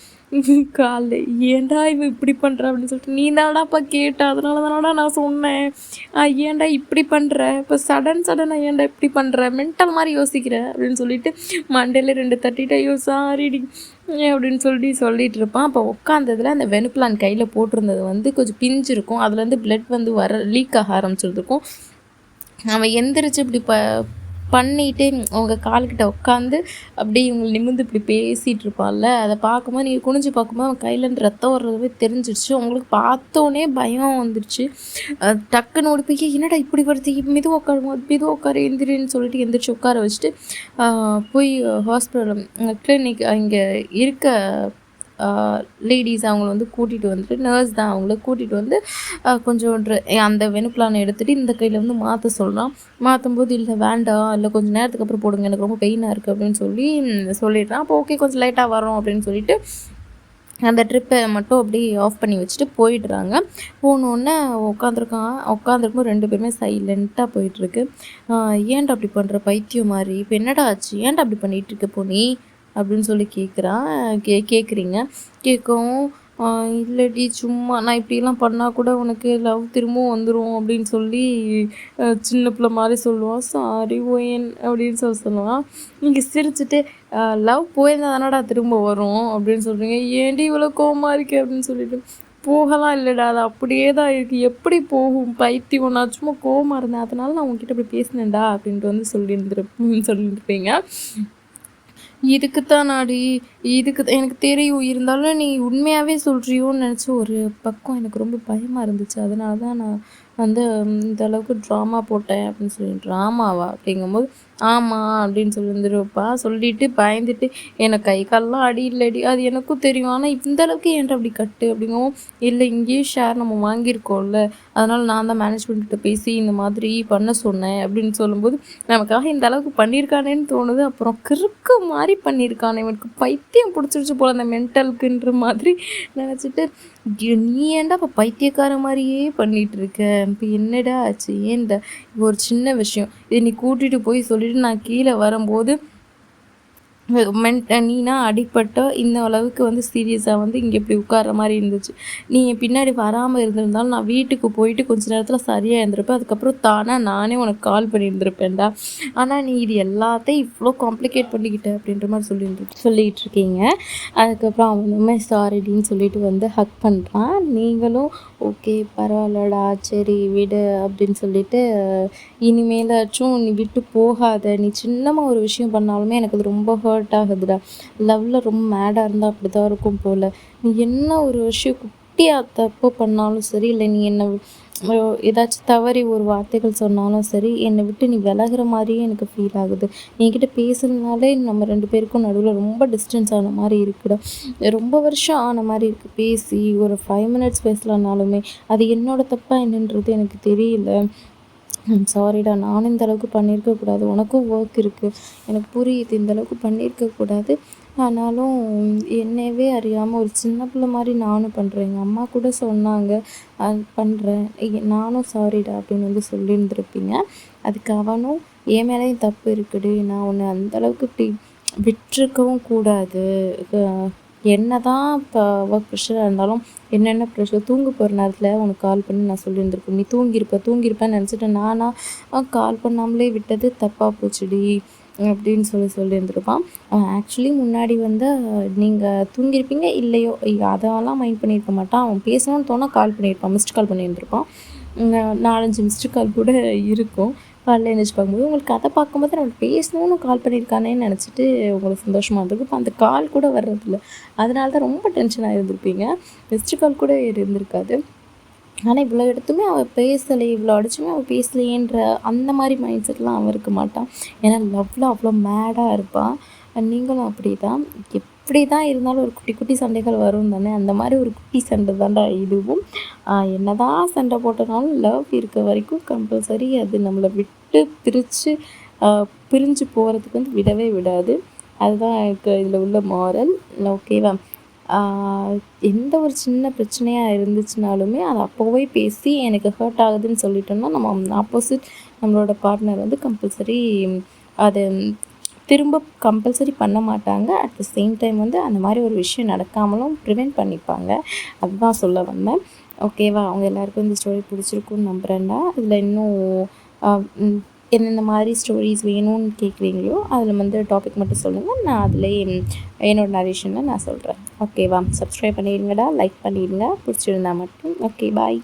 காலைல ஏன்டா இவன் இப்படி பண்ணுற அப்படின்னு சொல்லிட்டு, நீ தானடாப்பா கேட்ட, அதனால தானடா நான் சொன்னேன். ஏன்டா இப்படி பண்ணுற, இப்போ சடனாக ஏன்டா இப்படி பண்ணுற, மென்டல் மாதிரி யோசிக்கிற அப்படின்னு சொல்லிட்டு மண்டையில் 2 தட்டிட்டு, ஐயோ சாரிடி அப்படின்னு சொல்லிட்டு இருப்பான். அப்போ உட்காந்ததில் அந்த வெனுப்லான் கையில் போட்டிருந்தது வந்து கொஞ்சம் பிஞ்சு இருக்கும், அதுலேருந்து பிளட் வந்து லீக் ஆக ஆரம்பிச்சிருந்துருக்கும். அவன் எந்திரிச்சு இப்படி பண்ணிட்டு அவங்க கால்கிட்ட உட்காந்து அப்படியே இவங்க நிமிர்ந்து இப்படி பேசிகிட்டு இருப்பான்ல, அதை பார்க்கும்போது நீங்கள் குனிஞ்சு பார்க்கும்போது அவன் கையிலேருந்து ரத்தம் வர்றதுவே தெரிஞ்சிருச்சு. உங்களுக்கு பார்த்தோன்னே பயம் வந்துடுச்சு. டக்குன்னு ஓடி போய் என்னடா இப்படி வருது, மெதுவாக உட்காரு எந்திரின்னு சொல்லிட்டு எந்திரிச்சு உட்கார வச்சுட்டு போய் ஹாஸ்பிட்டல் கிளினிக் இங்கே இருக்க லேடிஸ் அவங்கள வந்து கூட்டிகிட்டு வந்துட்டு, நர்ஸ் தான் அவங்கள கூட்டிகிட்டு வந்து கொஞ்சோண்டு அந்த வெனுப்லானை எடுத்துகிட்டு இந்த கையில் வந்து மாற்ற சொல்கிறான். மாற்றும்போது இல்லை வேண்டாம், இல்லை கொஞ்சம் நேரத்துக்கு அப்புறம் போடுங்க, எனக்கு ரொம்ப பெயினாக இருக்குது அப்படின்னு சொல்லிடுறான். அப்போ ஓகே கொஞ்சம் லேட்டாக வரோம் அப்படின்னு சொல்லிட்டு அந்த ட்ரிப்பை மட்டும் அப்படியே ஆஃப் பண்ணி வச்சுட்டு போயிடுறாங்க. போனோடனே உட்காந்துருக்கும் 2 பேருமே சைலண்ட்டாக போயிட்டுருக்கு. ஏன்டா அப்படி பண்ணுற பைத்தியம் மாதிரி, இப்போ என்னடா ஆச்சு, ஏன்டா அப்படி பண்ணிகிட்ருக்க போனி அப்படின்னு சொல்லி கேட்குறீங்க. கேட்கவும் இல்லடி சும்மா நான் இப்படிலாம் பண்ணால் கூட உனக்கு லவ் திரும்பவும் வந்துடும் அப்படின்னு சொல்லி சின்ன பிள்ளை மாதிரி சொல்லுவான். சாரி ஓயன் அப்படின்னு சொல்லுவான். நீங்கள் சிரிச்சுட்டு லவ் போயிருந்தா தானடா திரும்ப வரும் அப்படின்னு சொல்கிறீங்க, ஏன்டி இவ்வளோ கோவமாக இருக்கு அப்படின்னு சொல்லிட்டு, போகலாம் இல்லைடா, அது அப்படியே தான் இருக்குது, எப்படி போகும் பைத்தியம், நான் சும்மா கோவமாக இருந்தேன் அதனால நான் உங்ககிட்ட அப்படி பேசினேன்டா அப்படின்ட்டு வந்து சொல்லியிருப்பீங்க. இதுக்கு தான் எனக்கு தெரியும், இருந்தாலும் நீ உண்மையாகவே சொல்கிறியோன்னு நினச்சி ஒரு பக்கம் எனக்கு ரொம்ப பயமாக இருந்துச்சு, அதனால தான் நான் வந்து இந்த அளவுக்கு ட்ராமா போட்டேன் அப்படின்னு சொல்லி. ட்ராமாவா அப்படிங்கும்போது ஆமாம் அப்படின்னு சொல்லியிருந்துருப்பா. சொல்லிட்டு பயந்துட்டு எனக்கு கை காலெலாம் அடி இல்லடி, அது எனக்கும் தெரியும், ஆனால் இந்த அளவுக்கு ஏன்டா அப்படி கட்டு அப்படிங்கவும், இல்லை இங்கேயும் ஷேர் நம்ம வாங்கியிருக்கோம்ல, அதனால் நான் தான் மேனேஜ்மெண்ட்கிட்ட பேசி இந்த மாதிரி பண்ண சொன்னேன் அப்படின்னு சொல்லும்போது, நமக்காக இந்த அளவுக்கு பண்ணியிருக்கானேன்னு தோணுது. அப்புறம் கிறுக்கு மாதிரி பண்ணியிருக்கானே, இவனுக்கு பைத்தியம் பிடிச்சிருச்சு போல் அந்த மென்டலுக்குன்ற மாதிரி நினச்சிட்டு, நீ ஏன்டா இப்போ பைத்தியக்கார மாதிரியே பண்ணிகிட்டு இருக்க, இப்போ என்னடா ஆச்சு, ஏன்டா ஒரு சின்ன விஷயம் இதை நீ கூட்டிகிட்டு போய் சொல்லிவிட்டு நான் கீழே வரும்போது நீனா அடிப்பட்ட இந்த அளவுக்கு வந்து சீரியஸாக வந்து இங்கே இப்படி உட்கார்ற மாதிரி இருந்துச்சு. நீ என் பின்னாடி வராமல் இருந்திருந்தாலும் நான் வீட்டுக்கு போயிட்டு கொஞ்ச நேரத்தில் சரியாக இருந்திருப்பேன். அதுக்கப்புறம் தானாக நானே உனக்கு கால் பண்ணியிருந்திருப்பேன்டா. ஆனால் நீ இது எல்லாத்தையும் இவ்வளோ காம்ப்ளிகேட் பண்ணிக்கிட்ட அப்படின்ற மாதிரி சொல்லிகிட்டு இருக்கீங்க. அதுக்கப்புறம் அவனுமே சாரிடின்னு சொல்லிட்டு வந்து ஹக் பண்ணுறான். நீங்களும் ஓகே பரவாயில்லடா சரி விடு அப்படின்னு சொல்லிட்டு, இனிமேலாச்சும் நீ விட்டு போகாத, நீ சின்னமாக ஒரு விஷயம் பண்ணாலுமே எனக்கு அது ரொம்ப ஹர்ட் ஆகுதுடா, லவ்வில் ரொம்ப மேடாக இருந்தால் அப்படி தான் இருக்கும் போல், நீ என்ன ஒரு விஷயம் குட்டியாக தப்பு பண்ணாலும் சரி, இல்லை நீ என்னை ஏதாச்சும் தவறி ஒரு வார்த்தைகள் சொன்னாலும் சரி, என்னை விட்டு நீ விலகிற மாதிரியே எனக்கு ஃபீல் ஆகுது, என்கிட்ட பேசுறதுனாலே நம்ம 2 பேருக்கும் நடுவில் ரொம்ப டிஸ்டன்ஸ் ஆன மாதிரி இருக்குடா, ரொம்ப வருஷம் ஆன மாதிரி இருக்குது, பேசி ஒரு 5 மினிட்ஸ் பேசலான்னாலுமே அது என்னோட தப்பாக என்னன்றது எனக்கு தெரியல, சாரிடா நானும் இந்த அளவுக்கு பண்ணியிருக்கக்கூடாது, உனக்கும் ஒர்க் இருக்குது எனக்கு புரியுது, இந்த அளவுக்கு பண்ணியிருக்கக்கூடாது, ஆனாலும் என்னையவே அறியாமல் ஒரு சின்ன பிள்ளை மாதிரி நானும் பண்ணுறேன், எங்கள் அம்மா கூட சொன்னாங்க அது பண்ணுறேன், நானும் சாரிடா அப்படின்னு வந்து சொல்லியிருந்துருப்பீங்க. அதுக்கு அவனும் என் மேலேயும் தப்பு இருக்குடி, நான் உன்னை அந்தளவுக்கு இப்படி விட்டுருக்கவும் கூடாது, என்ன தான் இப்போ ஒர்க் ப்ரெஷராக இருந்தாலும் என்னென்ன ப்ரெஷர் தூங்க போகிற நேரத்தில் உனக்கு கால் பண்ணி நான் சொல்லியிருந்திருப்பேன், நீ தூங்கியிருப்பேன்னு நினச்சிட்டு நானாக கால் பண்ணாமலே விட்டது தப்பாக போச்சுடி அப்படின்னு சொல்லியிருந்திருப்பான். ஆக்சுவலி முன்னாடி வந்து நீங்கள் தூங்கியிருப்பீங்க இல்லையோ அதெல்லாம் மைண்ட் பண்ணியிருக்க மாட்டான், அவன் பேசணும்னு தோணால் கால் பண்ணியிருப்பான், மிஸ்டு கால் பண்ணியிருந்திருப்பான், 4-5 மிஸ்டு கால் கூட இருக்கும். காலையில் எழுந்திரிச்சு பார்க்கும்போது உங்களுக்கு கதை பார்க்கும்போது நம்ம பேசணும்னு கால் பண்ணியிருக்கானேன்னு நினச்சிட்டு உங்களுக்கு சந்தோஷமாக இருந்திருக்கும். இப்போ அந்த கால் கூட வர்றதில்ல, அதனால தான் ரொம்ப டென்ஷனாக இருந்திருப்பீங்க, மிஸ்டு கால் கூட இருந்திருக்காது. ஆனால் இவ்வளோ எடுத்துமே அவள் பேசலை, இவ்வளோ அடிச்சுமே அவள் பேசலையேன்ற அந்த மாதிரி மைண்ட் செட்லாம் அவன் இருக்க மாட்டான். ஏன்னா லவ்வில் அவ்வளோ மேடாக இருப்பான். நீங்களும் அப்படி தான், எப்படி தான் இருந்தாலும் ஒரு குட்டி குட்டி சண்டைகள் வரும் தானே, அந்த மாதிரி ஒரு குட்டி சண்டை தாண்டா இதுவும். என்ன தான் சண்டை போட்டனாலும் லவ் இருக்க வரைக்கும் கம்பல்சரி அது நம்மளை விட்டு பிரிஞ்சு போகிறதுக்கு வந்து விடவே விடாது. அதுதான் எனக்கு இதில் உள்ள மாரல். ஓகேவா? எந்த ஒரு சின்ன பிரச்சனையாக இருந்துச்சுனாலுமே அதை அப்போவே பேசி எனக்கு ஹர்ட் ஆகுதுன்னு சொல்லிட்டோம்னா நம்ம ஆப்போசிட் நம்மளோட பார்ட்னர் வந்து கம்பல்சரி அதை திரும்ப கம்பல்சரி பண்ண மாட்டாங்க. அட் த சேம் டைம் வந்து அந்த மாதிரி ஒரு விஷயம் நடக்காமலும் ப்ரிவென்ட் பண்ணிப்பாங்க. அதுதான் சொல்ல வந்தேன். ஓகேவா? அவங்க எல்லாருக்கும் இந்த ஸ்டோரி பிடிச்சிருக்குன்னு நம்புகிறேன்டா. இதில் இன்னும் எந்தெந்த மாதிரி ஸ்டோரிஸ் வேணும்னு கேட்குறீங்களோ அதில் வந்து டாபிக் மட்டும் சொல்லுங்கள். நான் அதிலே என்னோடய நரேஷனில் நான் சொல்கிறேன். ஓகேவா? சப்ஸ்கிரைப் பண்ணிடுங்கடா, லைக் பண்ணிடுங்க பிடிச்சிருந்தா மட்டும். ஓகே, பாய்.